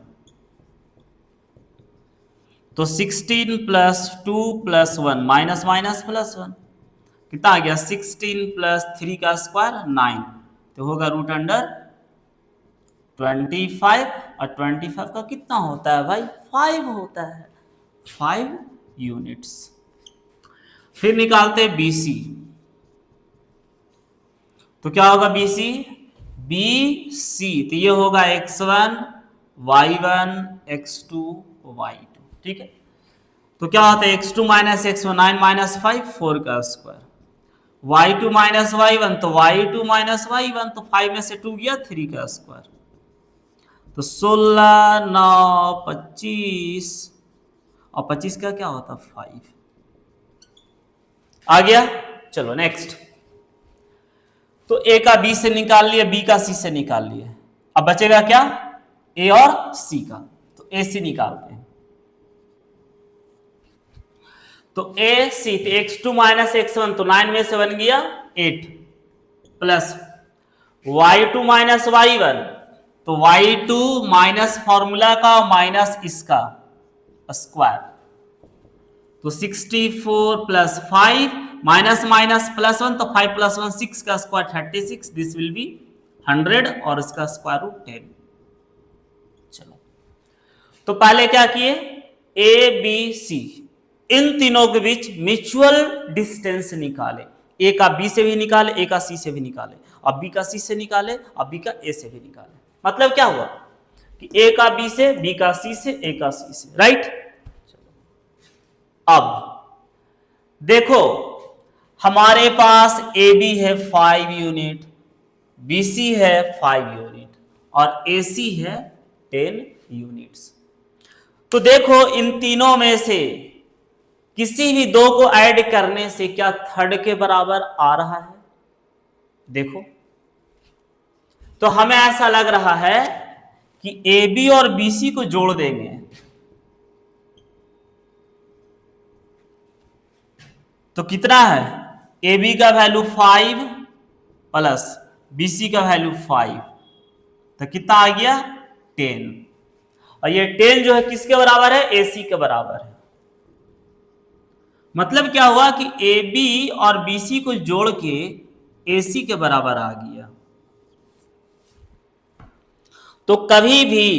तो 16 plus 2 plus 1 minus minus plus 1 कितना आ गया 16 प्लस 3 का स्क्वायर 9, तो होगा रूट अंडर 25 और 25 का कितना होता है भाई 5 होता है, 5 यूनिट्स। फिर निकालते हैं BC। तो क्या होगा BC, BC तो ये होगा x1 y1 x2 y2, ठीक है। तो क्या होता है x2 माइनस x1 9 माइनस 5 4 का स्क्वायर, y2 माइनस y1 तो y2 माइनस y1 तो 5 में से 2 गया 3 का स्क्वायर, तो 16 9 25 और 25 का क्या होता 5 आ गया। चलो नेक्स्ट, तो ए का बी से निकाल लिया, बी का सी से निकाल लिया, अब बचेगा क्या ए और सी का, तो ए सी निकालते हैं। तो ए सी तो x2 माइनस x1 तो 9 में से बन गया 8 प्लस y2 माइनस y1 तो y2 माइनस फॉर्मूला का माइनस इसका स्क्वायर, तो 64 प्लस 5 माइनस माइनस प्लस 1 तो 5 प्लस 1 6 का स्क्वायर 36, दिस विल बी 100 और इसका स्क्वायर रूट 10। चलो तो पहले क्या किए ए बी सी इन तीनों के बीच म्यूचुअल डिस्टेंस निकाले, ए का बी से भी निकाले ए का सी से भी निकाले, अब बी का सी से निकाले अब बी का ए से भी निकाले। मतलब क्या हुआ कि ए का बी से, बी का सी से, ए का सी से, राइट। अब देखो हमारे पास ए बी है 5 यूनिट, बी सी है 5 यूनिट और ए सी है 10 यूनिट्स। तो देखो इन तीनों में से किसी भी दो को ऐड करने से क्या थर्ड के बराबर आ रहा है, देखो तो हमें ऐसा लग रहा है कि ए बी और बी सी को जोड़ देंगे तो कितना है ए बी का वैल्यू 5 प्लस बी सी का वैल्यू 5 तो कितना आ गया 10, और ये 10 जो है किसके बराबर है ए सी के बराबर है। मतलब क्या हुआ कि ए बी और बी सी को जोड़ के ए सी के बराबर आ गया। तो कभी भी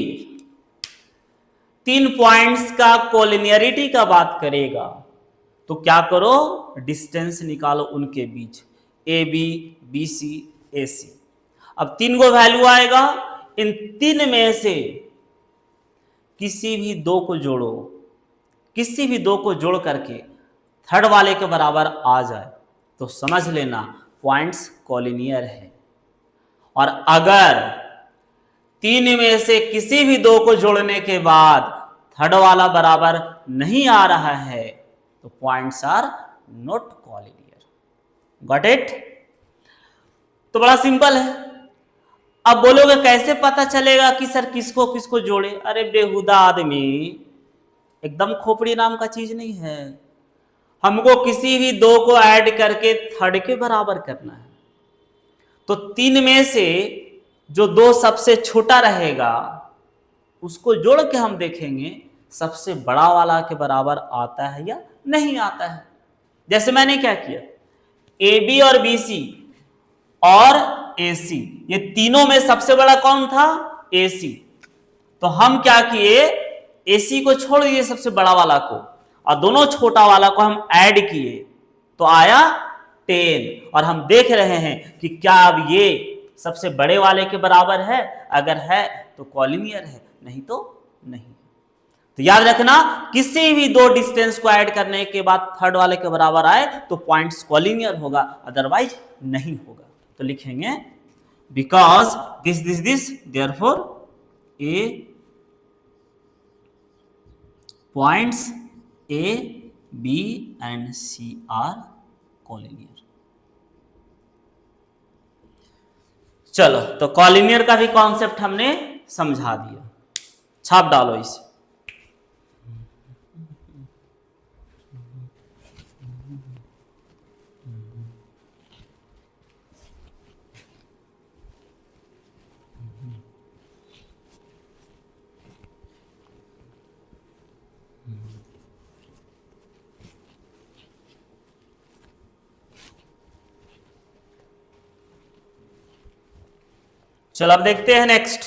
3 पॉइंट्स का कोलिनियरिटी का बात करेगा तो क्या करो डिस्टेंस निकालो उनके बीच, ए बी बी सी ए सी। अब 3 को वैल्यू आएगा, इन 3 में से किसी भी दो को जोड़ो, किसी भी दो को जोड़ करके थर्ड वाले के बराबर आ जाए तो समझ लेना पॉइंट्स कॉलिनियर है। और अगर 3 में से किसी भी दो को जोड़ने के बाद थर्ड वाला बराबर नहीं आ रहा है तो points are not collinear. Got it. तो बड़ा सिंपल है। अब बोलोगे कैसे पता चलेगा कि सर किसको किसको जोड़े, अरे बेहुदा आदमी, एकदम खोपड़ी नाम का चीज नहीं है। हमको किसी भी दो को ऐड करके थर्ड के बराबर करना है। तो 3 में से जो दो सबसे छोटा रहेगा उसको जोड़ के हम देखेंगे सबसे बड़ा वाला के बराबर आता है या नहीं आता है। जैसे मैंने क्या किया, ए बी और बी सी और ए सी, ये तीनों में सबसे बड़ा कौन था, ए सी। तो हम क्या किए, ए सी को छोड़ दिए सबसे बड़ा वाला को, और दोनों छोटा वाला को हम ऐड किए, तो आया 10। और हम देख रहे हैं कि क्या अब ये सबसे बड़े वाले के बराबर है, अगर है तो कॉलिनियर है, नहीं तो नहीं। तो याद रखना, किसी भी दो डिस्टेंस को ऐड करने के बाद थर्ड वाले के बराबर आए तो पॉइंट्स कॉलिनियर होगा, अदरवाइज नहीं होगा। तो लिखेंगे because this therefore A points A B and C are collinear. चलो, तो कॉलिनियर का भी कॉन्सेप्ट हमने समझा दिया। छाप डालो इसे। चलो अब देखते हैं नेक्स्ट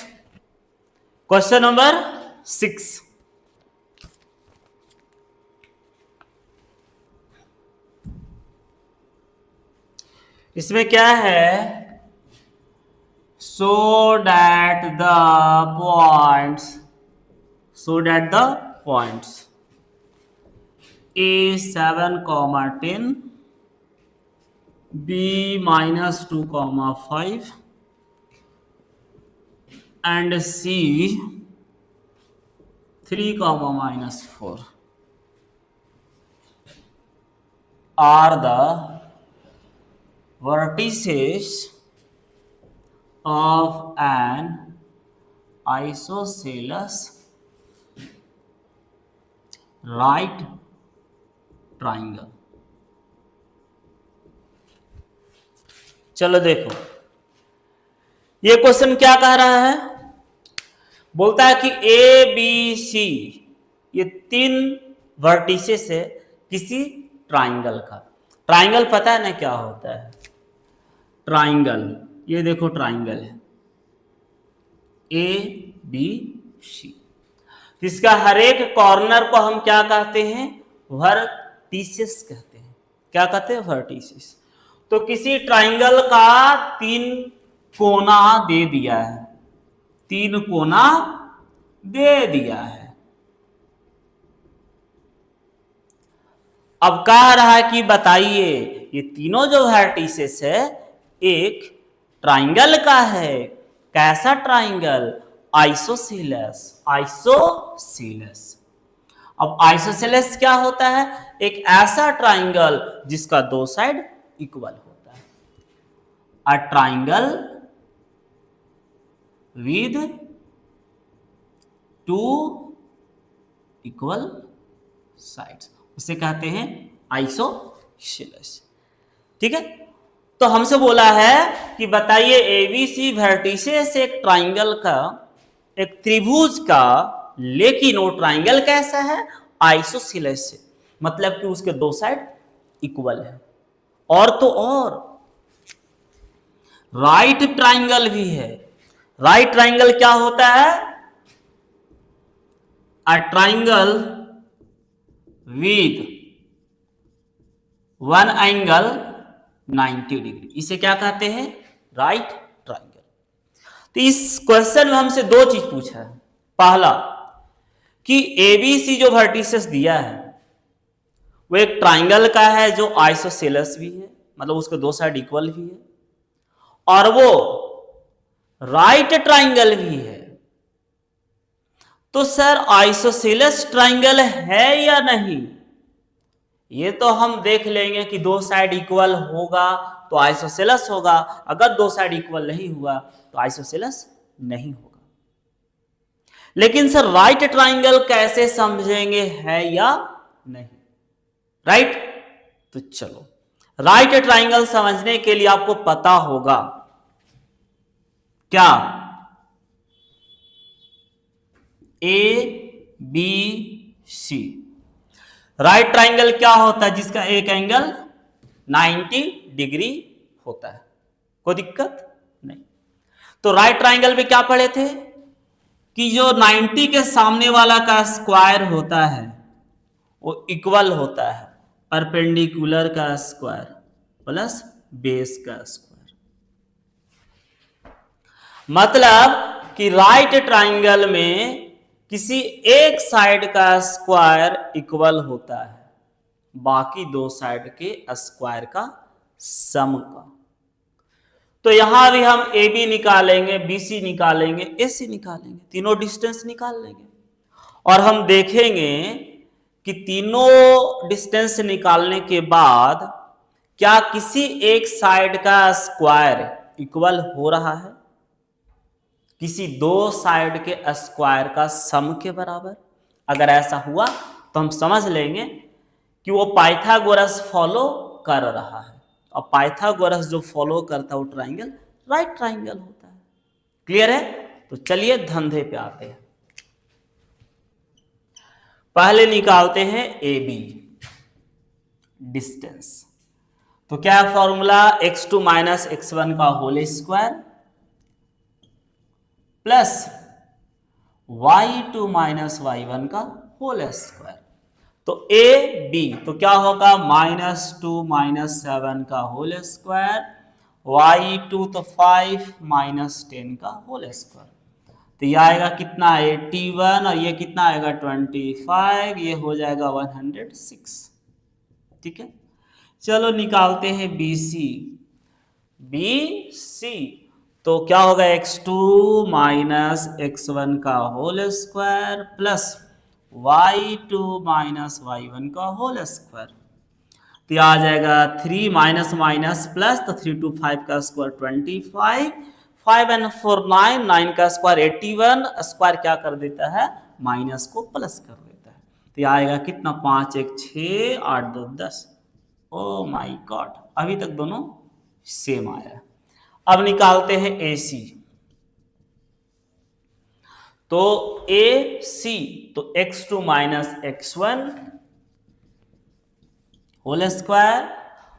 क्वेश्चन नंबर 6। इसमें क्या है, so that the points A7, 10, B-2, 5 and C 3, -4 are the vertices of an isosceles right triangle। चलो देखो, ये क्वेश्चन क्या कह रहा है, बोलता है कि ए बी सी ये 3 वर्टिसेस है किसी ट्राइंगल का। ट्राइंगल पता है ना क्या होता है, ट्राइंगल, ये देखो ट्राइंगल है ए बी सी, इसका हर एक कॉर्नर को हम क्या कहते हैं, वर्टिसेस कहते हैं। क्या कहते हैं, वर्टिसेस। तो किसी ट्राइंगल का 3 कोना दे दिया है, 3 कोना दे दिया है। अब कह रहा है कि बताइए ये तीनों जो वर्टिसेस है एक ट्राइंगल का है। कैसा ट्राइंगल, आइसोसेलेस। अब आइसोसेलेस क्या होता है, एक ऐसा ट्राइंगल जिसका 2 साइड इक्वल होता है। A triangle with 2 equal sides, उसे कहते हैं आइसोसेलेस। ठीक है, तो हमसे बोला है कि बताइए एबीसी वर्टिसेस एक ट्राइंगल का, एक त्रिभुज का, लेकिन वो ट्राइंगल कैसा है, आइसोसेलेस से, मतलब कि उसके 2 साइड इक्वल है। और तो और राइट ट्राइंगल भी है। राइट ट्राइंगल क्या होता है, a triangle with 1 angle 90 degree, इसे क्या कहते हैं, राइट ट्राइंगल। तो इस क्वेश्चन में हमसे 2 चीज पूछा है। पहला कि एबीसी जो वर्टिसेस दिया है वो एक ट्राइंगल का है जो आइसोसेलेस भी है, मतलब उसके 2 साइड इक्वल भी है, और वो राइट ट्राइंगल भी है। तो सर आइसोसेलेस ट्राइंगल है या नहीं, ये तो हम देख लेंगे कि 2 साइड इक्वल होगा तो आइसोसेलेस होगा, अगर 2 साइड इक्वल नहीं हुआ तो आइसोसेलेस नहीं होगा। लेकिन सर राइट ट्राइंगल कैसे समझेंगे, है या नहीं, राइट। तो चलो, राइट ट्राइंगल समझने के लिए आपको पता होगा क्या, A B C right triangle क्या होता है जिसका एक एंगल 90 डिग्री होता है, कोई दिक्कत नहीं। तो राइट ट्राइंगल में क्या पढ़े थे कि जो 90 के सामने वाला का स्क्वायर होता है वो इक्वल होता है परपेंडिकुलर का स्क्वायर प्लस बेस का स्क्वायर। मतलब कि राइट ट्राइंगल में किसी एक साइड का स्क्वायर इक्वल होता है बाकी दो साइड के स्क्वायर का सम का। तो यहां भी हम ए बी निकालेंगे, बी सी निकालेंगे, ए सी निकालेंगे, तीनों डिस्टेंस निकाल लेंगे और हम देखेंगे कि तीनों डिस्टेंस निकालने के बाद क्या किसी एक साइड का स्क्वायर इक्वल हो रहा है किसी दो साइड के स्क्वायर का सम के बराबर। अगर ऐसा हुआ तो हम समझ लेंगे कि वो पाइथागोरस फॉलो कर रहा है, और पाइथागोरस जो फॉलो करता है वो ट्राइंगल राइट ट्राइंगल होता है। क्लियर है? तो चलिए धंधे पे आते हैं। पहले निकालते हैं ए बी डिस्टेंस। तो क्या है फॉर्मूला, x2 माइनस x1 का whole square plus y2 minus y1 का होल स्क्वायर। तो ए बी तो क्या होगा -2 माइनस 7 का होल स्क्वायर, y2 तो 5 माइनस 10 का होल स्क्वायर। तो ये आएगा कितना 81 और ये कितना आएगा 25, ये हो जाएगा 106। ठीक है, चलो निकालते हैं बी सी। बी सी तो क्या होगा x2 माइनस x1 का whole square plus y2 minus y1 का होल स्क्वायर। तो आ जाएगा 3 माइनस माइनस प्लस, तो 3 2 5 का स्क्वायर 25, 5 and 4 9, 9 का स्क्वायर 81, स्क्वायर क्या कर देता है माइनस को प्लस कर देता है। तो आएगा कितना 5 1 6 8 2 10। ओ माय गॉड, अभी तक दोनों सेम आया। अब निकालते हैं ए सी। तो ए सी तो x2 minus x1 whole square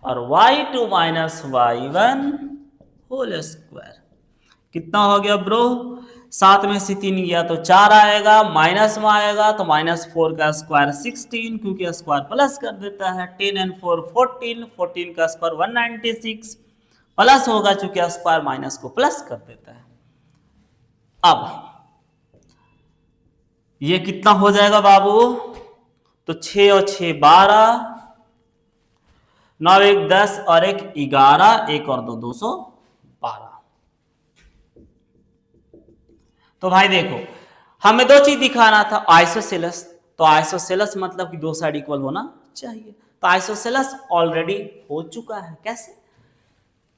और y2 minus y1 whole square. कितना हो गया ब्रो? 7 में से 3 गया तो 4 आएगा, माइनस में आएगा तो -4 का स्क्वायर 16, क्योंकि स्क्वायर प्लस कर देता है। 10 and 4 14, 14 का स्क्वायर 196, प्लस होगा चूंकि स्क्वायर माइनस को प्लस कर देता है। अब ये कितना हो जाएगा बाबू? तो 6 और 6 12, 9 1 10 और 1 11, 1 और 2 212। तो भाई देखो, हमें दो चीज दिखाना था, आइसोसेलेस। तो आइसोसेलेस मतलब कि दो साइड इक्वल होना चाहिए। तो आइसोसेलेस ऑलरेडी हो चुका है। कैसे?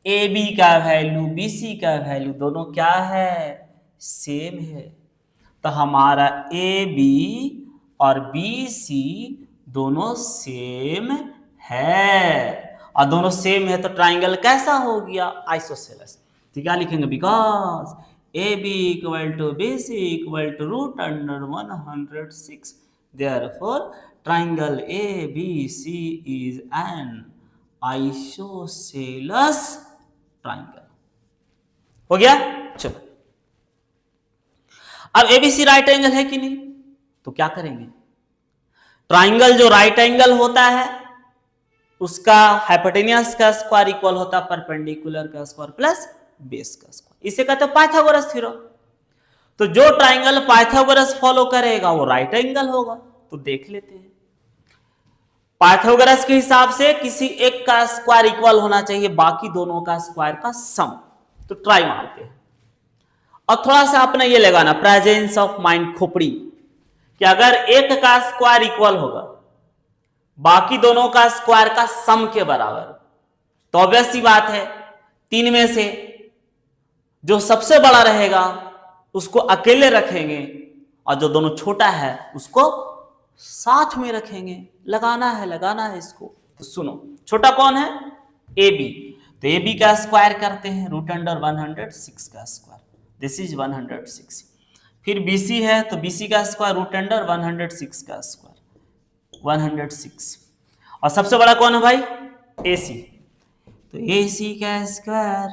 ए बी का वैल्यू बी सी का वैल्यू दोनों क्या है सेम है। तो हमारा ए बी और बी सी दोनों सेम है, और दोनों सेम है तो ट्राइंगल कैसा हो गया आइसोसेलेस। तो क्या लिखेंगे? Because A B equal to B C equal to root under 106, therefore triangle A B C is an isosceles triangle. हो गया? चलो, अब एबीसी राइट एंगल है कि नहीं? तो क्या करेंगे? ट्राइंगल जो राइट एंगल होता है उसका हाइपोटेनियस का स्क्वायर इक्वल होता है परपेंडिकुलर का स्क्वायर प्लस बेस का स्क्वायर। इसे कहते हैं पाइथागोरस थ्योरम। तो जो ट्राइंगल पाइथागोरस फॉलो करेगा वो राइट एंगल होगा। तो देख लेते हैं, पाइथागोरस के हिसाब से किसी एक का स्क्वायर इक्वल होना चाहिए बाकी दोनों का स्क्वायर का सम। तो ट्राई मारते हैं, और थोड़ा सा अपने ये लगाना प्रेजेंस ऑफ माइंड खोपड़ी, कि अगर एक का स्क्वायर इक्वल होगा बाकी दोनों का स्क्वायर का सम के बराबर, तो ऑब्वियस सी बात है तीन में से जो सबसे बड़ा रहेगा उसको अकेले रखेंगे और जो दोनों छोटा है उसको साथ में रखेंगे। लगाना है इसको। तो सुनो, छोटा कौन है? A B. तो ए बी का स्क्वायर करते हैं रूट अंडर 106 का स्क्वायर, दिस इज 106। फिर BC है तो BC का स्क्वायर रूट अंडर 106 का स्क्वायर, 106। और सबसे बड़ा कौन है भाई? AC। तो AC का स्क्वायर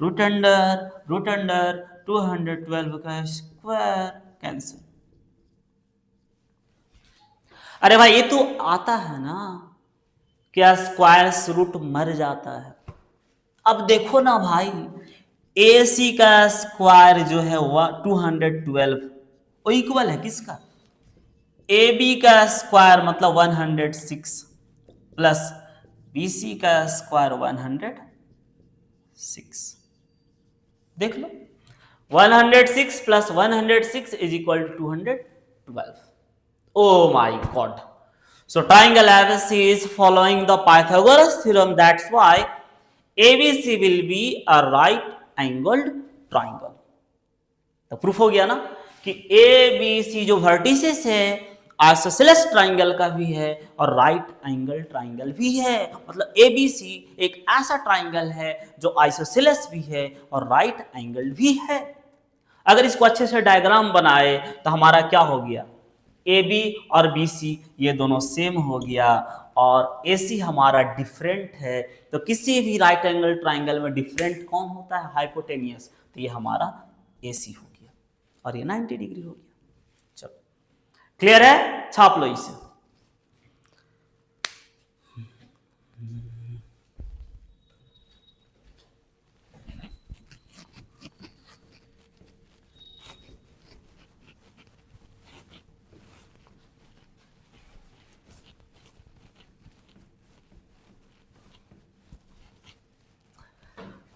रूट अंडर 212 का स्क्वायर कैंसिल। अरे भाई ये तो आता है ना, क्या स्क्वायर रूट मर जाता है। अब देखो ना भाई, AC का स्क्वायर जो है वह 212 वो इक्वल है किसका? AB का स्क्वायर मतलब 106 प्लस BC का स्क्वायर 106। देख लो 106 plus 106 is equal to 212। Oh my God. So triangle ABC is following the Pythagoras theorem. That's why ABC will be a right angled triangle. तो प्रूफ हो गया ना कि ABC जो वर्टिसेस है आइसोसेलेस ट्राइंगल का भी है और राइट एंगल ट्राइंगल भी है। मतलब ABC एक ऐसा ट्राइंगल है जो आइसोसेलेस भी है और राइट एंगल भी है। अगर इसको अच्छे से डायग्राम बनाए तो हमारा क्या हो गया, AB और BC ये दोनों सेम हो गया और AC हमारा डिफरेंट है। तो किसी भी राइट एंगल ट्राइंगल में डिफरेंट कौन होता है? हाइपोटेनियस। तो ये हमारा AC हो गया और ये 90 डिग्री हो गया। चलो क्लियर है, छाप लो इसे।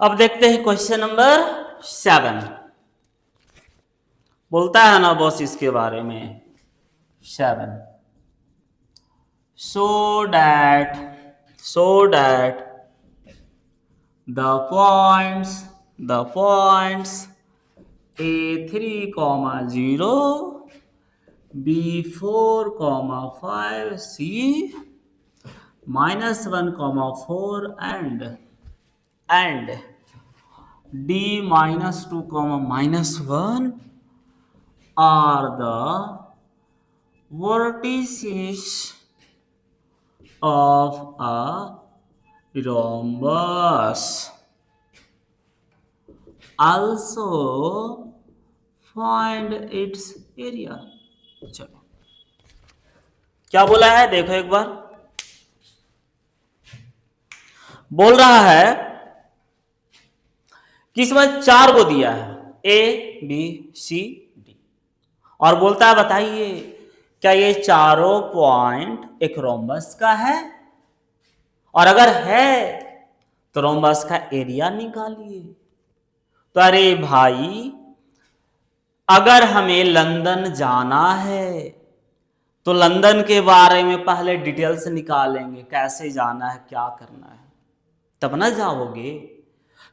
अब देखते हैं क्वेश्चन नंबर 7। बोलता है ना बॉस इसके बारे में 7, so that the points A3, 0, B4, 5, C -1, 4 and D -2, -1 are the vertices of a rhombus. Also find its area. चलो क्या बोला है देखो एक बार। बोल रहा है कि इसमें 4 को दिया है A B C D और बोलता है बताइए क्या ये चारों पॉइंट एक रोम्बस का है, और अगर है तो रोम्बस का एरिया निकालिए। तो अरे भाई अगर हमें लंदन जाना है तो लंदन के बारे में पहले डिटेल्स निकालेंगे, कैसे जाना है क्या करना है, तब ना जाओगे।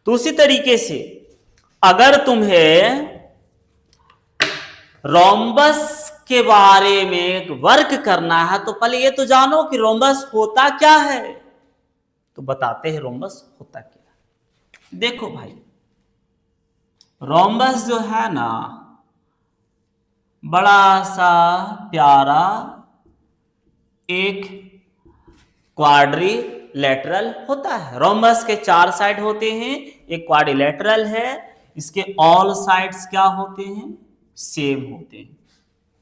तो उसी तरीके से अगर तुम्हें रोम्बस के बारे में वर्क करना है तो पहले ये तो जानो कि रोम्बस होता क्या है। तो बताते हैं रोम्बस होता क्या है। देखो भाई रोम्बस जो है ना बड़ा सा प्यारा एक क्वाड्रिलेटरल होता है। रोम्बस के 4 साइड होते हैं, एक क्वाड्रिलेटरल है, इसके ऑल साइड्स क्या होते हैं? सेम होते हैं।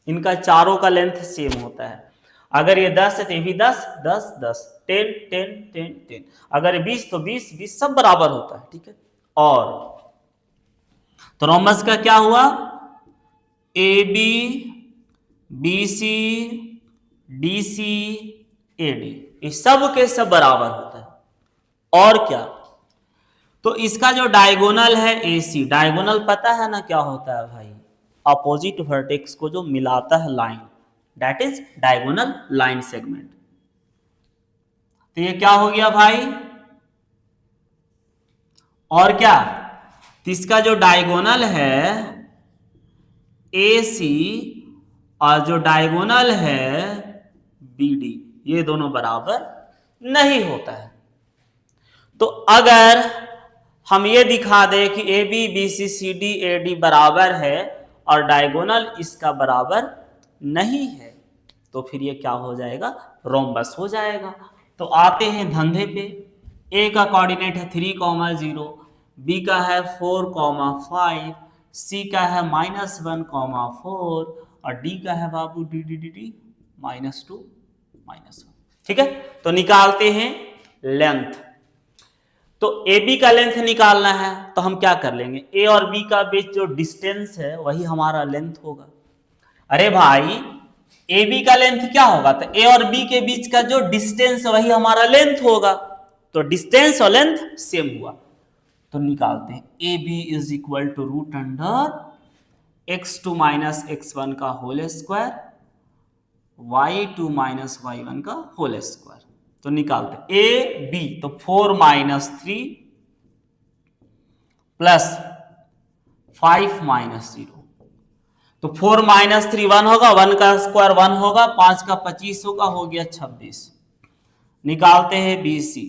इनका चारों का लेंथ सेम होता है। अगर ये 10 है तो ये भी 10 10 10 10 10 10 10, अगर ये 20 तो 20 20 सब बराबर होता है। ठीक है, और तो रोम्बस का क्या हुआ? AB BC DC AD ये सब के सब बराबर होता है। और क्या, तो इसका जो डायगोनल है AC, डायगोनल पता है ना क्या होता है भाई? अपोजिट वर्टेक्स को जो मिलाता है line, that is diagonal line segment. तो ये क्या हो गया भाई? और क्या, तो इसका जो डायगोनल है AC और जो डायगोनल है BD ये दोनों बराबर नहीं होता है। तो अगर हम ये दिखा दें कि AB BC CD AD बराबर है और डायगोनल इसका बराबर नहीं है तो फिर ये क्या हो जाएगा, रोम्बस हो जाएगा। तो आते हैं धंधे पे। ए का कोऑर्डिनेट है 3,0, बी का है 4,5, सी का है -1,4 और डी का है बाबू डी डी डी डी -2 -1। ठीक है, तो निकालते हैं लेंथ। तो ए बी का लेंथ निकालना है तो हम क्या कर लेंगे, ए और बी का बीच जो डिस्टेंस है वही हमारा लेंथ होगा। अरे भाई ए बी का लेंथ क्या होगा, तो ए और बी के बीच का जो डिस्टेंस है वही हमारा लेंथ होगा। तो डिस्टेंस और लेंथ सेम हुआ, तो निकालते हैं A B is equal to √x2 - x1 का होल स्क्वायर y2 - y1 का होल स्क्वायर। तो निकालते ए बी, तो 4 - 3 प्लस 5 - 0, तो 4 - 3 1 होगा, 1 का स्क्वायर 1 होगा, 5 का 25 होगा, हो गया 26। निकालते हैं बी सी,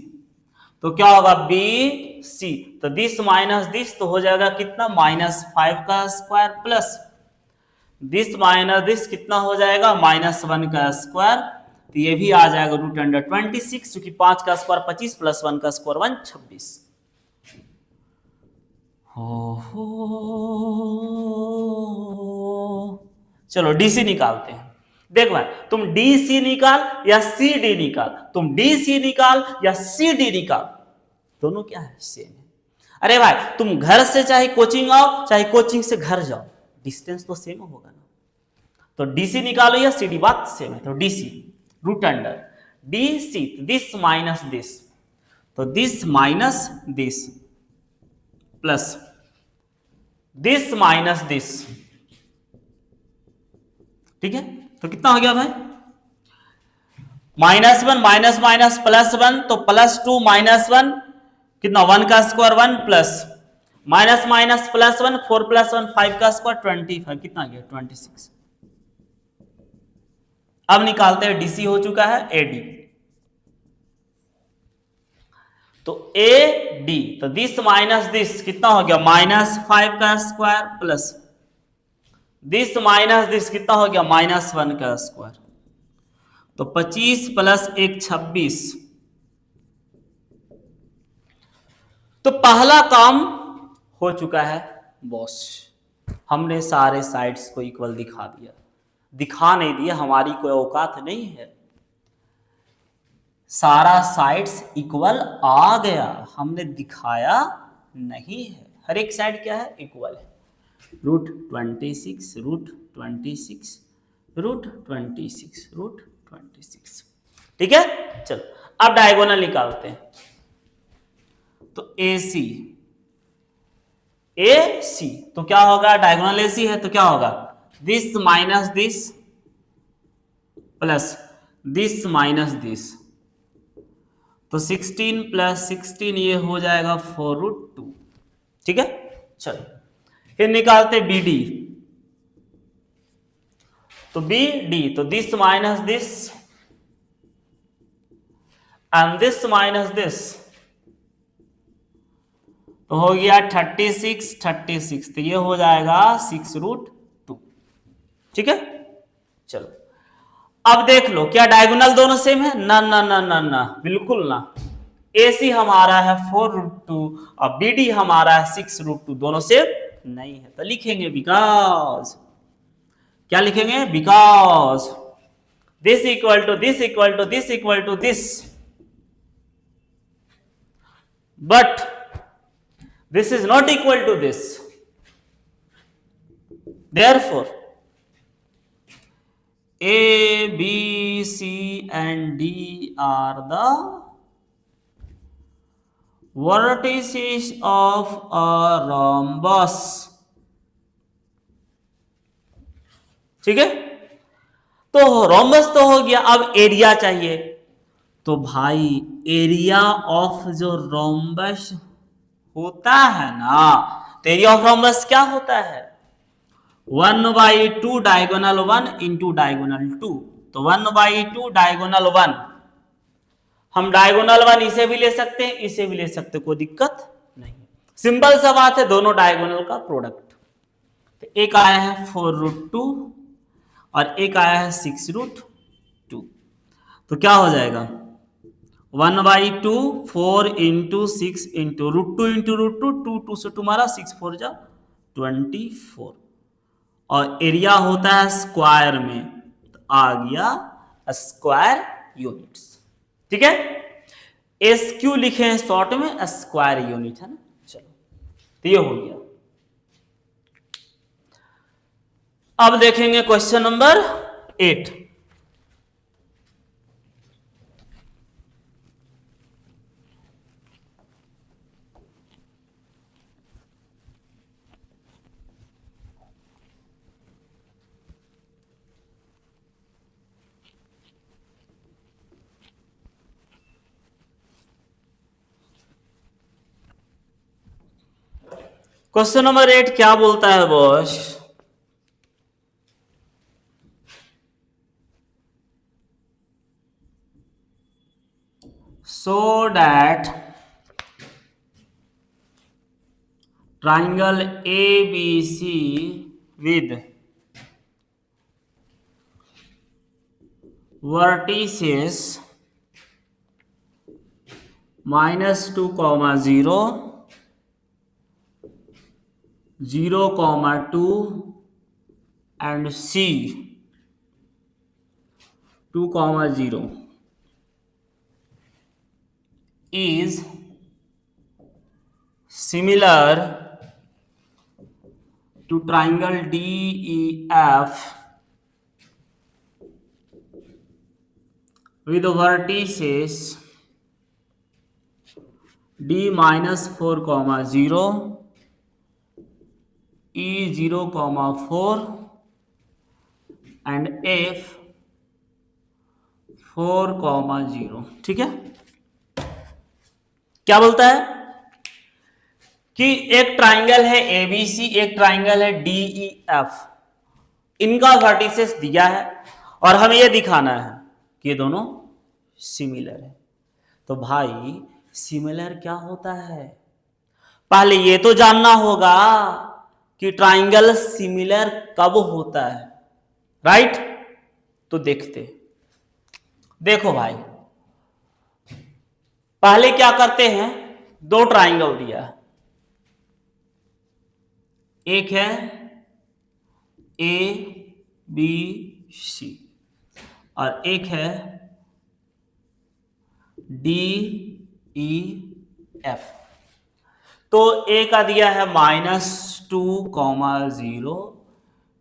तो क्या होगा बी सी, तो दिस माइनस दिस तो हो जाएगा कितना, -5 का square plus this minus this कितना हो जाएगा, -1 का स्क्वायर, तो ये भी आ जाएगा √26, क्योंकि 5 का स्क्वायर 25 प्लस 1 का स्क्वायर 1 26। चलो डीसी निकालते हैं। देख भाई, तुम डीसी निकाल या सी डी निकाल, तुम डीसी निकाल या सी डी निकाल, दोनों क्या है, सेम है। अरे भाई तुम घर से चाहे कोचिंग आओ, चाहे कोचिंग से घर जाओ, डिस्टेंस तो सेम होगा ना। तो डीसी निकालो या सीडी, बात सेम है। तो DC √ DC, this minus this, तो this minus this plus this minus this. ठीक है, तो कितना हो गया भाई, -1 माइनस माइनस +1, तो +2 -1 कितना, 1 का स्क्वायर 1 प्लस माइनस माइनस +1 4 + 1 5 का स्क्वायर 25, कितना गया 26। अब निकालते हैं डीसी हो चुका है एडी, तो ए डी, तो दिस माइनस दिस कितना हो गया, -5 का square plus this minus this कितना हो गया, -1 का स्क्वायर, तो 25 + 1 26। तो पहला काम हो चुका है बॉस, हमने सारे साइड्स को इक्वल दिखा दिया, दिखा नहीं दिया, हमारी कोई औकात नहीं है, सारा साइड्स इक्वल आ गया, हमने दिखाया नहीं है, हर एक साइड क्या है, इक्वल है। √26 √26 √26 √26। ठीक है, चलो अब डायगोनल निकालते हैं। तो AC AC, तो क्या होगा, डायगोनल AC है तो क्या होगा, this minus this plus this minus this, तो 16 + 16 ये हो जाएगा 4√2। ठीक है, चलो फिर निकालते BD, तो BD, तो this minus this and this minus this, तो हो गया 36 36, तो ये हो जाएगा 6√2। ठीक है, चलो अब देख लो क्या डायगोनल दोनों सेम है, ना ना ना ना ना, बिल्कुल ना। AC हमारा है 4√2 और BD हमारा है 6√2, दोनों सेम नहीं है, तो लिखेंगे बिकॉज, क्या लिखेंगे, because this equal to this equal to this equal to this, but this is not equal to this, therefore A, B, C and D are the vertices of a rhombus। ठीक है, तो rhombus तो हो गया, अब area चाहिए, तो भाई एरिया ऑफ जो रोम्बस होता है ना, तो एरिया ऑफ रोम्बस क्या होता है, 1/2 डायगोनल 1 इंटू डायगोनल 2, तो 1/2 डायगोनल 1, हम डायगोनल 1 इसे भी ले सकते हैं, इसे भी ले सकते हैं, कोई दिक्कत नहीं, सिंपल सा बात है, दोनों डायगोनल का प्रोडक्ट। तो एक आया है 4√2 और एक आया है 6√2, तो क्या हो जाएगा 1/2 4 इंटू 6 इंटू √2 2 2 से 2 मारा 6 4 जा 24 और एरिया होता है स्क्वायर में तो आ गया स्क्वायर यूनिट्स। ठीक है, एस क्यू लिखे हैं शॉर्ट में, स्क्वायर यूनिट है ना। चलो तो ये हो गया। अब देखेंगे क्वेश्चन नंबर 8। क्वेश्चन नंबर 8 क्या बोलता है boss? so that triangle ABC with vertices -2, 0, 0, 2 and C 2, 0 is similar to triangle DEF with vertices D -4, 0, E 0, 4 and F 4, 0। ठीक है, क्या बोलता है कि एक ट्राइंगल है एबीसी, एक ट्राइंगल है डीईएफ, इनका वर्टिसेस दिया है और हमें यह दिखाना है कि ये दोनों सिमिलर है। तो भाई सिमिलर क्या होता है, पहले ये तो जानना होगा कि ट्राइंगल सिमिलर कब होता है, राइट? तो देखो भाई, पहले क्या करते हैं, दो ट्राइंगल दिया है, एक है ए बी सी और एक है डी ई एफ। तो ए का दिया है -2, 0,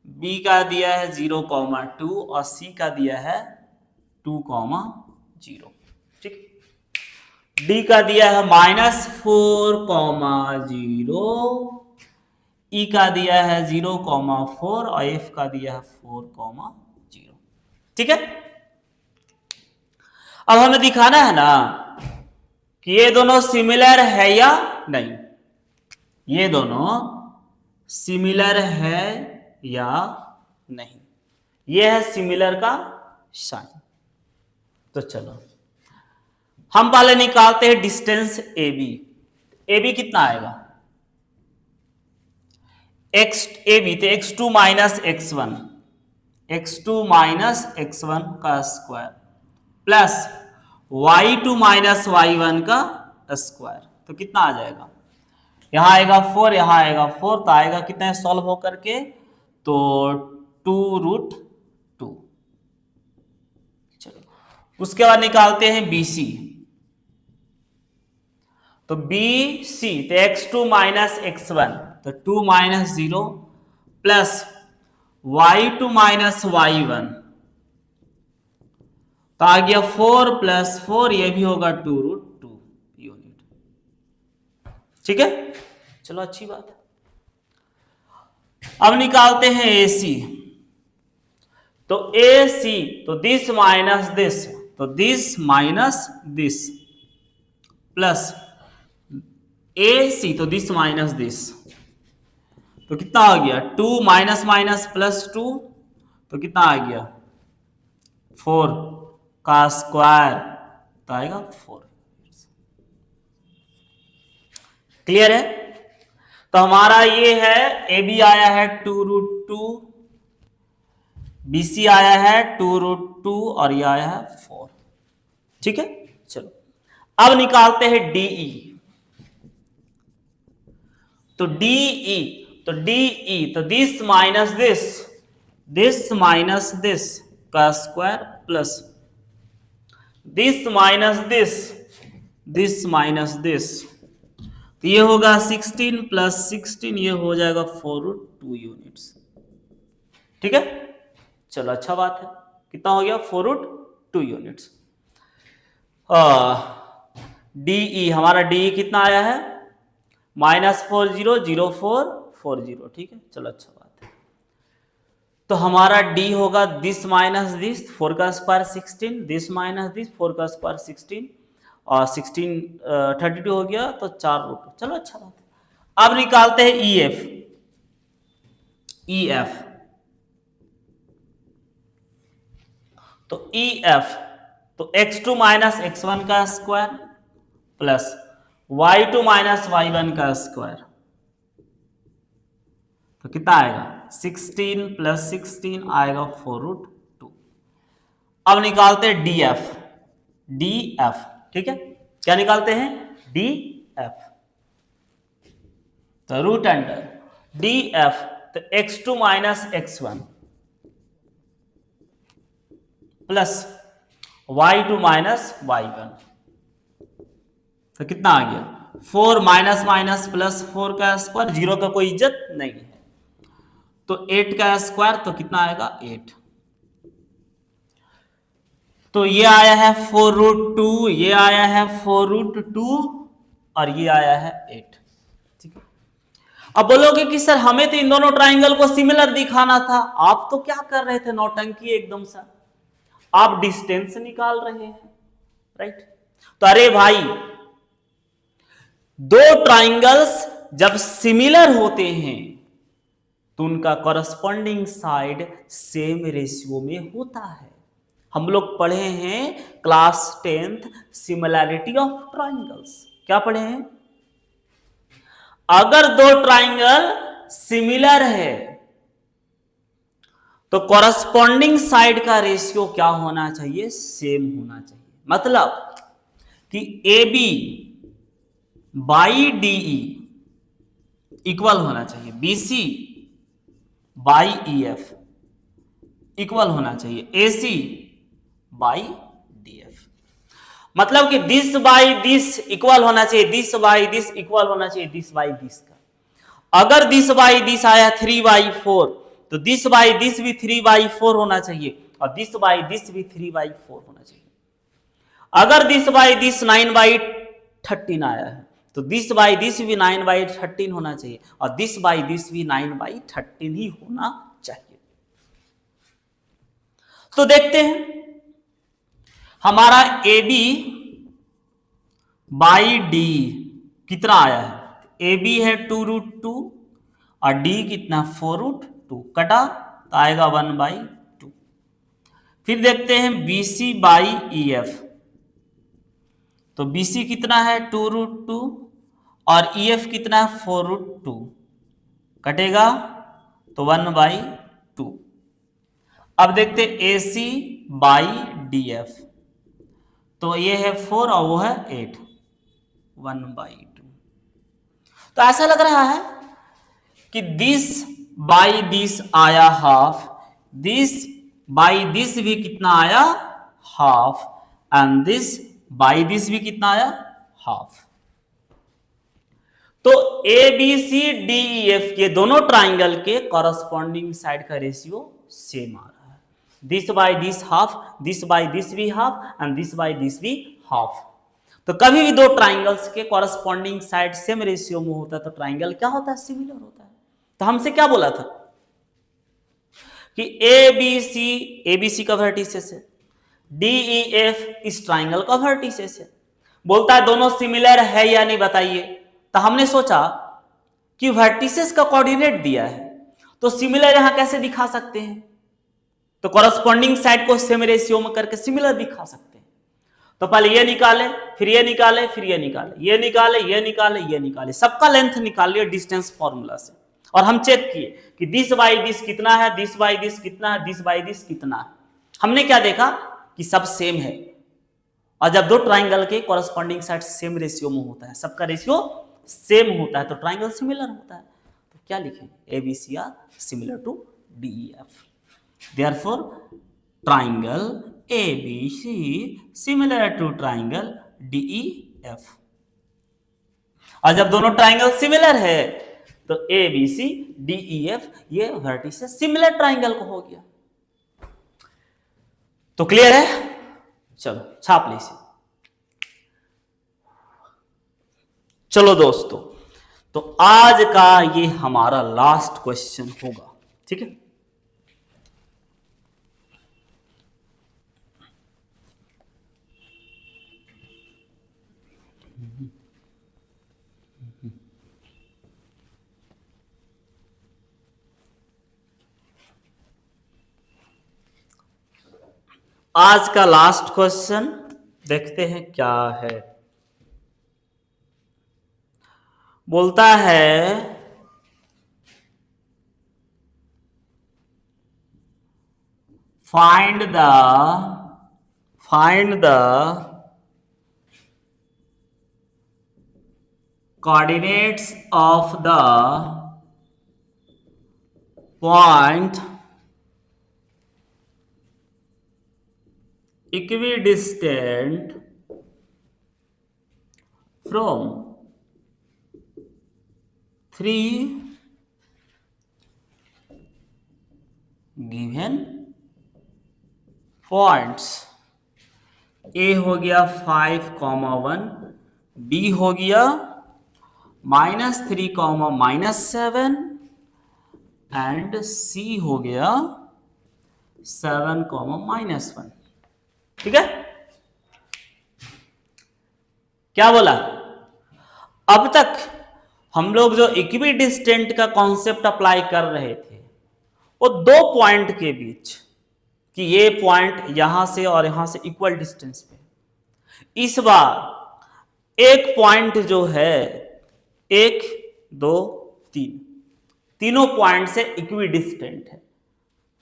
बी का दिया है 0, 2 और सी का दिया है 2, 0। ठीक, डी का दिया है -4, 0, ई का दिया है 0, 4 और एफ का दिया है 4, 0। ठीक है, अब हमें दिखाना है ना कि ये दोनों सिमिलर है या नहीं, ये दोनों सिमिलर है या नहीं, ये है सिमिलर का साइन। तो चलो हम पहले निकालते हैं डिस्टेंस ए बी कितना आएगा, ए बी तो x2 - x1 का स्क्वायर प्लस y2 - y1 का स्क्वायर, तो कितना आ जाएगा, यहां आएगा 4, यहां आएगा 4, तो आएगा कितना है सॉल्व होकर के, तो 2√2। चलो उसके बाद निकालते हैं BC, तो BC तो x2 - x1 तो 2 - 0 प्लस y2 - y1 तो आ गया 4 + 4, ये भी होगा 2√2 यूनिट। ठीक है, चलो अच्छी बात है। अब निकालते हैं AC, तो AC तो दिस माइनस दिस, तो this minus this plus AC तो दिस माइनस दिस, तो कितना आ गया 2 - +2 तो कितना आ गया 4 का स्क्वायर, तो आएगा 4। क्लियर है? तो हमारा ये है AB आया है 2√2, BC आया है 2√2 और ये आया है 4। ठीक है, चलो अब निकालते हैं डीई। तो डीई, तो डीई तो दिस माइनस दिस का square plus this minus this minus this, तो ये होगा 16 प्लस 16, ये हो जाएगा 4√2 यूनिट्स। ठीक है, चलो अच्छा बात है, कितना हो गया 4√2 यूनिट्स। डीई हमारा डीई कितना आया है -400440, ठीक है, चलो अच्छा बात है। तो हमारा डी होगा दिस माइनस दिस 4 का स्क्वायर 16, दिस माइनस दिस 4 का स्क्वायर 16 और 16 32 हो गया, तो 4√2, चलो अच्छा बात है। अब निकालते हैं ईएफ। तो ईएफ तो x2 माइनस x1 का square plus y2 minus y1 का स्क्वायर, तो कितना आएगा 16 प्लस 16 आएगा 4√2। अब निकालते हैं डीएफ, ठीक है, क्या निकालते हैं डीएफ, तो रूट अंडर डीएफ तो x2 minus x1 plus y2 minus y1, तो कितना आ गया 4 माइनस माइनस प्लस 4 का स्क्वायर, जीरो का कोई इज्जत नहीं है, तो 8 का स्क्वायर तो कितना आएगा 8, तो ये आया है 4√2, ये आया है 4√2 और ये आया है 8। ठीक है, अब बोलोगे कि सर हमें तो इन दोनों ट्राइंगल को सिमिलर दिखाना था, आप तो क्या कर रहे थे नौटंकी एकदम सा, आप डिस्टेंस निकाल रहे हैं, राइट। तो अरे भाई दो ट्राइंगल्स जब सिमिलर होते हैं तो उनका कॉरस्पॉन्डिंग साइड सेम रेशियो में होता है। हम लोग पढ़े हैं class 10th similarity of triangles, क्या पढ़े हैं, अगर दो ट्राइंगल सिमिलर है तो कॉरस्पॉन्डिंग साइड का रेशियो क्या होना चाहिए, सेम होना चाहिए। मतलब कि AB बाई DE इक्वल होना चाहिए, BC बाई EF इक्वल होना चाहिए, AC बाई DF। मतलब कि दिस बाई दिस इक्वल होना चाहिए, दिस बाई दिस इक्वल होना चाहिए दिस बाई दिस का। अगर दिस बाई दिस आया 3/4 तो दिस बाई दिस भी 3/4 होना चाहिए और दिस बाई दिस भी 3/4 होना चाहिए। अगर दिस बाई दिस 9/13 आया है तो दिस बाई दिस भी 9/13 होना चाहिए और दिस बाई दिस भी 9/13 ही होना चाहिए। तो देखते हैं हमारा AB बाई डी कितना आया है, AB है 2√2 और D कितना 4√2, कटा तो आएगा 1/2। फिर देखते हैं BC बाई EF, तो BC कितना है 2√2 और EF कितना है 4√2, कटेगा तो 1/2। अब देखते हैं AC बाई DF, तो ये है 4 और वो है 8, 1/2। तो ऐसा लग रहा है कि दिस बाई दिस आया हाफ, दिस बाई दिस भी कितना आया half and this by this भी कितना आया हाफ। तो ABCDEF के दोनों ट्राइंगल के कॉरस्पॉन्डिंग साइड का रेशियो सेम आ रहा है, this by this half, this by this भी half and this by this भी हाफ। तो कभी भी दो ट्राइंगल्स के कॉरस्पॉन्डिंग साइड सेम रेशियो में होता है तो ट्राइंगल क्या होता है, सिमिलर होता है। तो हमसे क्या बोला था कि ABC का वर्टिसेस है, DEF इस ट्राइंगल का वर्टिसेस है, बोलता है दोनों सिमिलर है या नहीं बताइए। तो हमने सोचा कि वर्टिसेस का कोऑर्डिनेट दिया है तो सिमिलर यहां कैसे दिखा सकते हैं, तो कॉरस्पॉन्डिंग साइड को सेम रेशियो में करके सिमिलर दिखा सकते हैं। तो पहले ये निकाले, फिर ये निकाले, फिर ये निकाले, ये निकाले, ये निकाले, ये निकाले, सबका लेंथ निकाल लिया डिस्टेंस फॉर्मूला से, और हम चेक किए कि दिस बाई दिस कितना है, दिस बाई दिस कितना है, दिस बाई दिस कितना है। हमने क्या देखा कि सब सेम है, और जब दो ट्राइंगल के कॉरस्पॉन्डिंग साइड सेम रेशियो में होता है, सबका रेशियो सेम होता है, तो ट्राइंगल सिमिलर होता है। तो क्या लिखेंगे, A B C are similar to D E F. Therefore triangle A B C similar to triangle D E F. और जब दोनों ट्राइंगल सिमिलर है तो A B C D E F ये वर्टिसेस सिमिलर ट्राइंगल को हो गया। तो क्लियर है, चलो छाप लीजिए। चलो दोस्तों, तो आज का ये हमारा लास्ट क्वेश्चन होगा, ठीक है। आज का लास्ट क्वेश्चन देखते हैं क्या है। बोलता है find the coordinates of the point equidistant from three given points। ए हो गया 5,1, बी हो गया -3, -7 एंड सी हो गया 7, -1। ठीक है, क्या बोला? अब तक हम लोग जो इक्विडिस्टेंट का कॉन्सेप्ट अप्लाई कर रहे थे वो दो पॉइंट के बीच, कि ये पॉइंट यहां से और यहां से इक्वल डिस्टेंस पे। इस बार एक पॉइंट जो है 1, 2, 3 तीनों पॉइंट से इक्विडिस्टेंट है,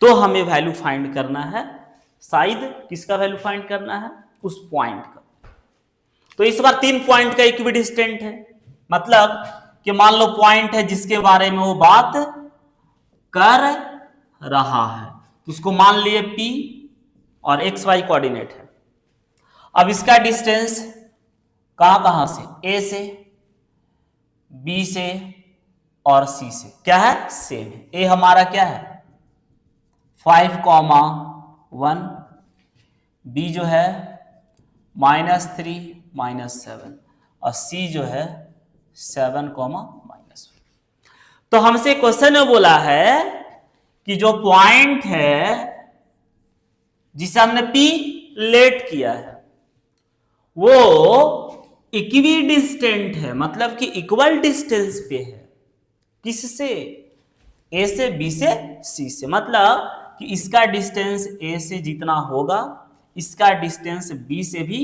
तो हमें वैल्यू फाइंड करना है। शायद किसका वैल्यू फाइंड करना है? उस पॉइंट का। तो इस बार 3 पॉइंट का इक्विडिस्टेंट है, मतलब कि मान लो पॉइंट है जिसके बारे में वो बात कर रहा है, तो उसको मान लिए P और एक्स वाई कोऑर्डिनेट है। अब इसका डिस्टेंस कहां से? A से, B से और C से क्या है? सेम है। A हमारा क्या है? 5,1, B जो है -3, -7 और C जो है 7, -1। तो हमसे क्वेश्चन में बोला है कि जो पॉइंट है जिसे हमने P लेट किया है वो इक्विडिस्टेंट है, मतलब कि इक्वल डिस्टेंस पे है। किससे? A से, B से, C से। मतलब कि इसका डिस्टेंस A से जितना होगा इसका डिस्टेंस B से भी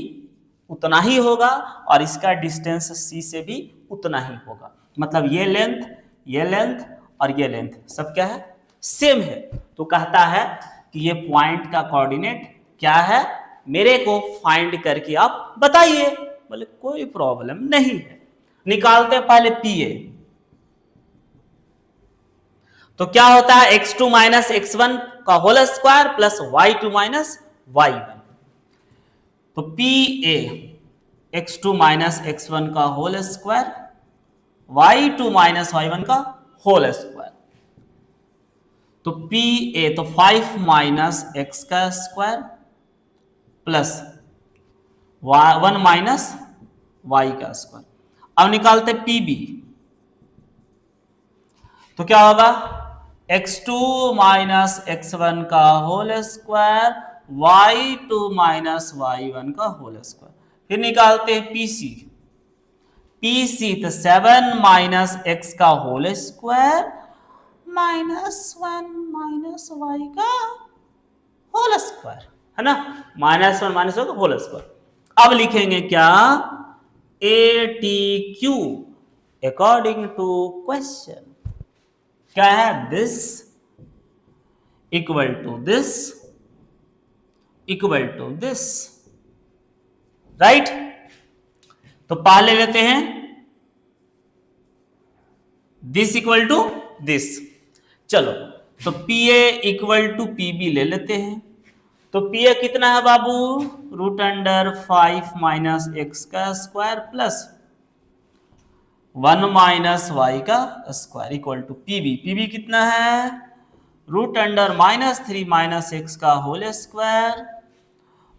उतना ही होगा और इसका डिस्टेंस C से भी उतना ही होगा। मतलब ये लेंथ और ये लेंथ सब क्या है? सेम है। तो कहता है कि ये पॉइंट का कोऑर्डिनेट क्या है, मेरे को फाइंड करके आप बताइए। बोले कोई प्रॉब्लम नहीं है, निकालते हैं पहले PA। तो क्या होता है? x2 - x1 का whole square plus y2 - y1। तो PA x2 - x1 का होल स्क्वायर, y2 - y1 का होल स्क्वायर। तो PA तो 5 - x का स्क्वायर प्लस 1 - y का स्क्वायर। अब निकालते PB। तो क्या होगा? x2 - x1 का होल स्क्वायर, y2 - y1 का होल स्क्वायर। फिर निकालते हैं PC तो 7 - x का होल स्क्वायर -1 - y का होल स्क्वायर, है ना? -1 - y का होल स्क्वायर। अब लिखेंगे क्या? ATQ अकॉर्डिंग टू क्वेश्चन क्या है? This equal to this equal to this. Right. तो पहले लेते हैं दिस इक्वल टू दिस। चलो तो P A equal to P B ले लेते हैं। तो पी ए कितना है बाबू, रूट अंडर 5 माइनस एक्स का स्क्वायर प्लस 1 माइनस वाई का square equal to PB. PB कितना है, रूट अंडर -3 माइनस एक्स का होल स्क्वायर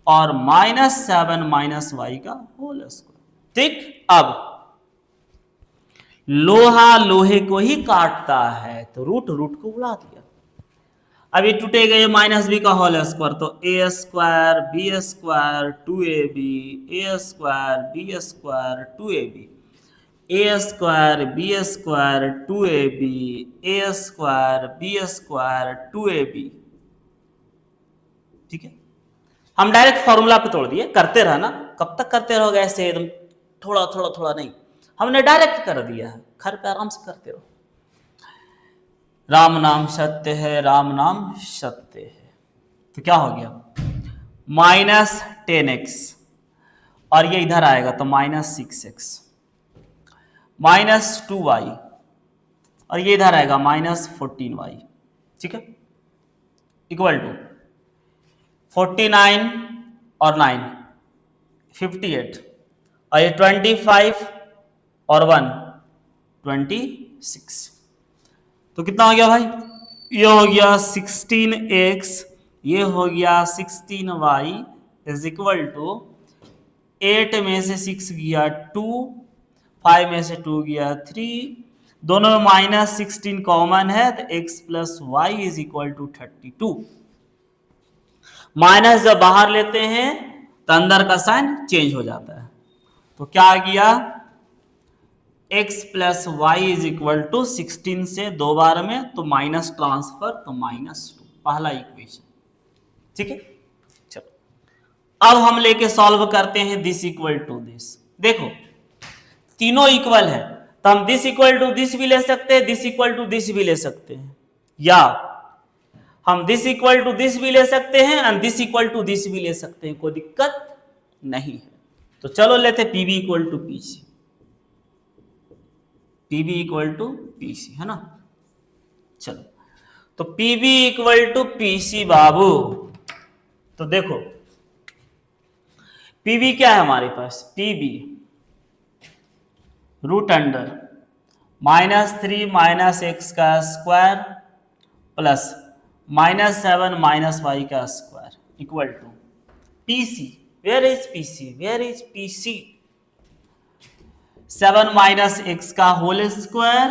और -7 माइनस वाई का होल स्क्वायर। ठीक, अब लोहा लोहे को ही काटता है तो रूट रूट को उड़ा दिया। अब ये टूटेगा, ये माइनस बी का होल स्क्वायर, तो ए स्क्वायर बी स्क्वायर 2ab, ए स्क्वायर बी स्क्वायर 2ab, ए स्क्वायर बी स्क्वायर 2ab, ए स्क्वायर बी स्क्वायर 2ab। ठीक है, हम डायरेक्ट फॉर्मूला पे तोड़ दिए। करते रहना, कब तक करते रहोगे ऐसे एकदम थोड़ा थोड़ा थोड़ा नहीं, हमने डायरेक्ट कर दिया है, घर पे आराम से करते रहो। राम नाम सत्य है, राम नाम सत्य है। तो क्या हो गया, -10x और ये इधर आएगा तो -6x, -2y और ये इधर आएगा -14y। ठीक है, इक्वल टू 49 और 9 58 और ये 25 और 1 26। तो कितना हो गया भाई, ये हो गया 16x, ये हो गया 16y इज इक्वल टू 8 में से 6 गया 2, 5 में से 2 गया 3, दोनों में -16 कॉमन है तो x plus Y is equal to 32। Minus जब बाहर लेते हैं तो अंदर का साइन चेंज हो जाता है। तो क्या आ गया, x plus Y is equal to 16 से 2 बार में तो माइनस ट्रांसफर तो -2, पहला इक्वेशन। ठीक है, चलो अब हम लेके सॉल्व करते हैं दिस इक्वल टू दिस। देखो तीनों इक्वल है तो हम दिस इक्वल टू दिस भी ले सकते हैं, दिस इक्वल टू दिस भी ले सकते हैं, या हम दिस इक्वल टू दिस भी ले सकते हैं and this equal to this भी ले सकते हैं, कोई दिक्कत नहीं है। तो चलो लेते PB equal to PC, PB equal to PC है ना। चलो तो पीबी इक्वल टू पीसी बाबू। तो देखो पीबी क्या है हमारे पास, PB root under -3 minus X का स्क्वायर प्लस -7 माइनस वाई का square equal to PC. Where is PC, where is PC, 7 minus X का whole square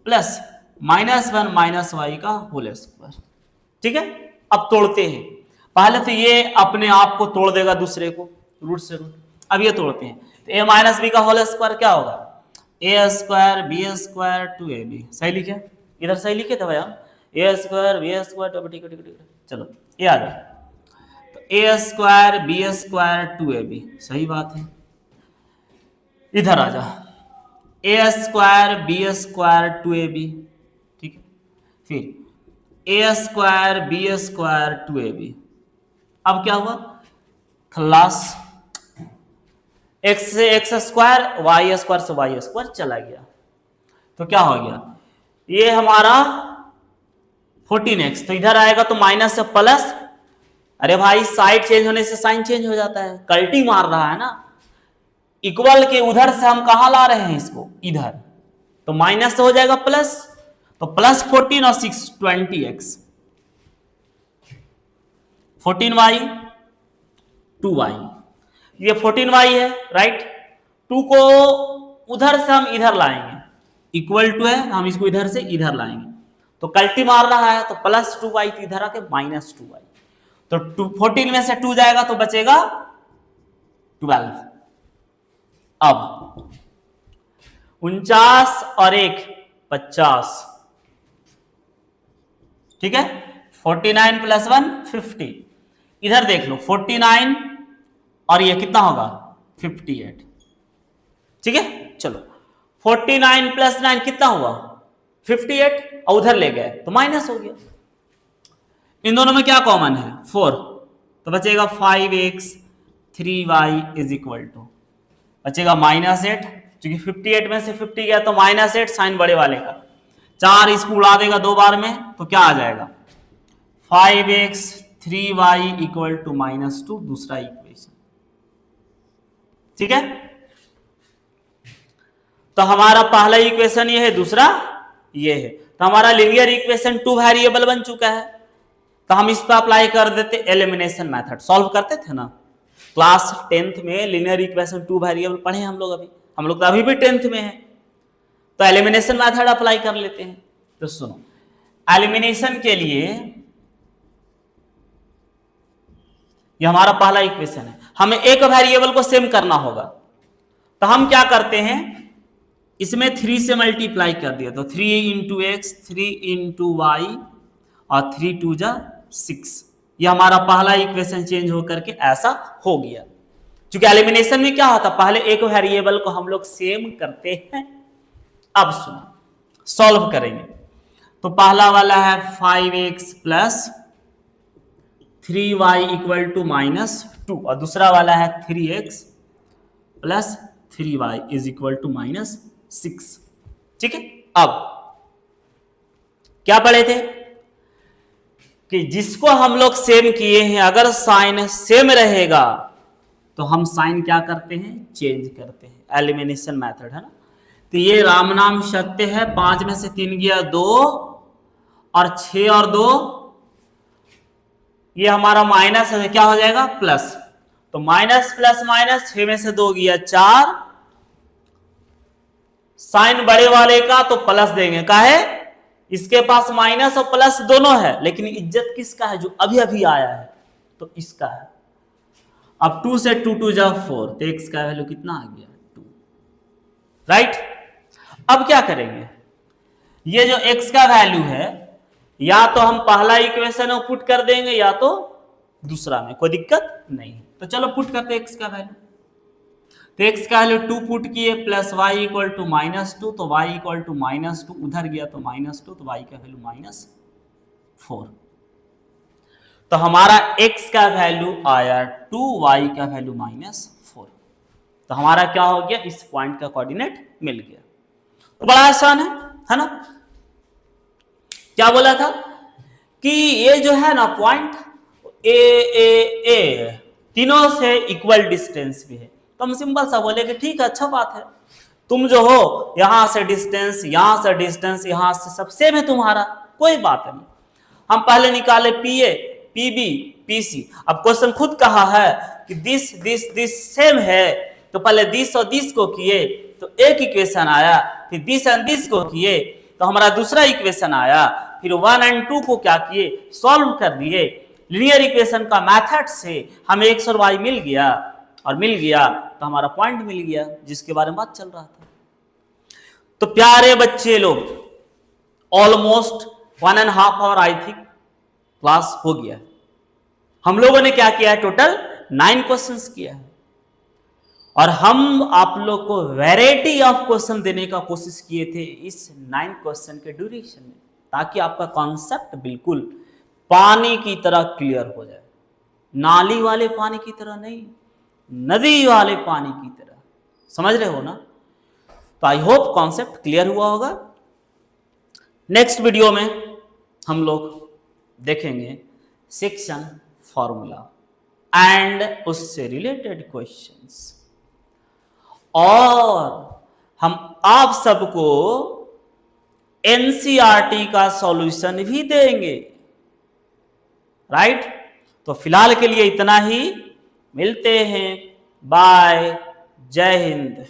plus -1 minus Y का होल स्क्वायर। ठीक है, अब तोड़ते हैं। पहले तो ये अपने आप को तोड़ देगा दूसरे को, रूट से रूट। अब ये तोड़ते हैं तो a माइनस बी का होल स्क्वायर क्या होगा, ए स्क्वायर बी स्क्वायर 2ab। सही लिखे, इधर सही लिखे थे भाई हम, ए स्क्वायर बी स्क्वायर। चलो ये आ गया, तो ए स्क्वायर बी स्क्वायर 2ab, सही बात है। इधर आ जा, ए स्क्वायर बी स्क्वायर 2ab। ठीक है, फिर ए स्क्वायर बी स्क्वायर 2ab। अब क्या हुआ, खलास, एक्स से एक्स स्क्वायर, वाई स्क्वायर से वाई स्क्वायर चला गया। तो क्या हो गया, ये हमारा 14x, तो इधर आएगा तो माइनस से प्लस। अरे भाई साइड चेंज होने से साइन चेंज हो जाता है, कल्टी मार रहा है ना। इक्वल के उधर से हम कहां ला रहे हैं इसको, इधर, तो माइनस से हो जाएगा प्लस, तो प्लस 14 और 6 20x, 14y 2y, ये 14y है राइट। 2 को उधर से हम इधर लाएंगे, इक्वल टू है, हम इसको इधर से इधर लाएंगे तो कल्टी मार रहा है, तो प्लस 2y इधर आके -2y, तो 14 में से 2 जाएगा तो बचेगा 12। अब 49 और 1 50, ठीक है, 49 प्लस 1 50। इधर देख लो 49 और ये कितना होगा 58। ठीक है, चलो 49 प्लस 9 कितना हुआ 58, और उधर ले गए तो माइनस हो गया। इन दोनों में क्या कॉमन है 4, तो बचेगा 5x 3y is equal to बचेगा -8, क्योंकि 58 में से 50 गया तो -8 साइन बड़े वाले का, 4 इसको उड़ा देगा 2 बार में तो क्या आ जाएगा 5x 3y इक्वल टू -2, दूसरा इक्वेशन। ठीक है, तो हमारा पहला इक्वेशन ये है, दूसरा ये है, तो हमारा लीनियर इक्वेशन 2 वेरिएबल बन चुका है। तो हम इस पर अप्लाई कर देते एलिमिनेशन मेथड, सॉल्व करते थे ना क्लास 10th में लीनियर इक्वेशन 2 वेरिएबल पढ़े हम लोग, हम लोग तो अभी भी 10th में है, तो एलिमिनेशन मेथड अप्लाई कर लेते हैं। तो सुनो, एलिमिनेशन के लिए ये हमारा पहला इक्वेशन है, हमें एक वेरिएबल को सेम करना होगा, तो हम क्या करते हैं, इसमें 3 से मल्टीप्लाई कर दिया, तो 3 इंटू एक्स, 3 इंटू वाई और 3 2 जा 6, ये हमारा पहला इक्वेशन चेंज होकर के ऐसा हो गया। क्योंकि एलिमिनेशन में क्या होता, पहले एक वेरिएबल को हम लोग सेम करते हैं। अब सुनो, सॉल्व करेंगे, तो पहला वाला है 5x plus 3y equal to -2 और दूसरा वाला है 3x plus 3y is equal to -6। ठीक है, अब क्या पढ़े थे कि जिसको हम लोग सेम किए हैं, अगर साइन सेम रहेगा तो हम साइन क्या करते हैं, चेंज करते हैं, एलिमिनेशन मेथड है ना। तो ये राम नाम सत्य है, 5 में से 3 गया 2 और 6 और 2 ये हमारा माइनस है, क्या हो जाएगा प्लस, तो माइनस प्लस माइनस, 6 में से 2 गया 4, साइन बड़े वाले का तो प्लस देंगे, का है इसके पास माइनस और प्लस दोनों है, लेकिन इज्जत किसका है, जो अभी अभी आया है, तो इसका है। अब 2 से 2 2 जा 4, तो x का वैल्यू कितना आ गया 2, राइट। अब क्या करेंगे, ये जो x का वैल्यू है, या तो हम पहला इक्वेशन में पुट कर देंगे या तो दूसरा में, कोई दिक्कत नहीं। तो चलो पुट करते हैं x का वैल्यू, तो x का वैल्यू 2 पुट किए प्लस y इक्वल टू -2, तो y इक्वल टू -2 उधर गया तो -2, तो y का वैल्यू -4, तो हमारा x का वैल्यू आया 2, y का वैल्यू -4, तो हमारा क्या हो गया, इस पॉइंट का कोऑर्डिनेट मिल गया। तो बड़ा आसान है ना। क्या बोला था कि ये जो है ना पॉइंट ए तीनों से इक्वल डिस्टेंस भी है, तो हम सिंपल सा बोले कि ठीक है, अच्छा बात है, तुम जो हो यहां से डिस्टेंस, यहां से डिस्टेंस, यहां से सब सेम है तुम्हारा, कोई बात नहीं। हम पहले निकाले PA PB PC, अब क्वेश्चन खुद कहा है कि दिस सेम है, तो पहले दिस और दिस को किए तो एक इक्वेशन आया, फिर दिस एंड दिस को किए तो हमारा दूसरा इक्वेशन आया, फिर 1 और 2 को क्या किए, सॉल्व कर दिए, लीनियर इक्वेशन का मेथड से हमें x और y मिल गया, और मिल गया तो हमारा पॉइंट मिल गया जिसके बारे में बात चल रहा था। तो प्यारे बच्चे लोग, almost 1.5 hour I think class हो गया। हम लोगों ने क्या किया है, टोटल 9 क्वेश्चंस किया है, और हम आप लोग को वैरायटी ऑफ क्वेश्चन देने का कोशिश किए थे इस 9 क्वेश्चन के ड्यूरेशन में, ताकि आपका कॉन्सेप्ट बिल्कुल पानी की तरह क्लियर हो जाए, नाली वाले पानी की तरह नहीं, नदी वाले पानी की तरह, समझ रहे हो ना। तो आई होप कॉन्सेप्ट क्लियर हुआ होगा। नेक्स्ट वीडियो में हम लोग देखेंगे सेक्शन फॉर्मूला एंड उससे रिलेटेड क्वेश्चंस, और हम आप सबको एनसीईआरटी का सॉल्यूशन भी देंगे, राइट। तो फिलहाल के लिए इतना ही, मिलते हैं, बाय, जय हिंद।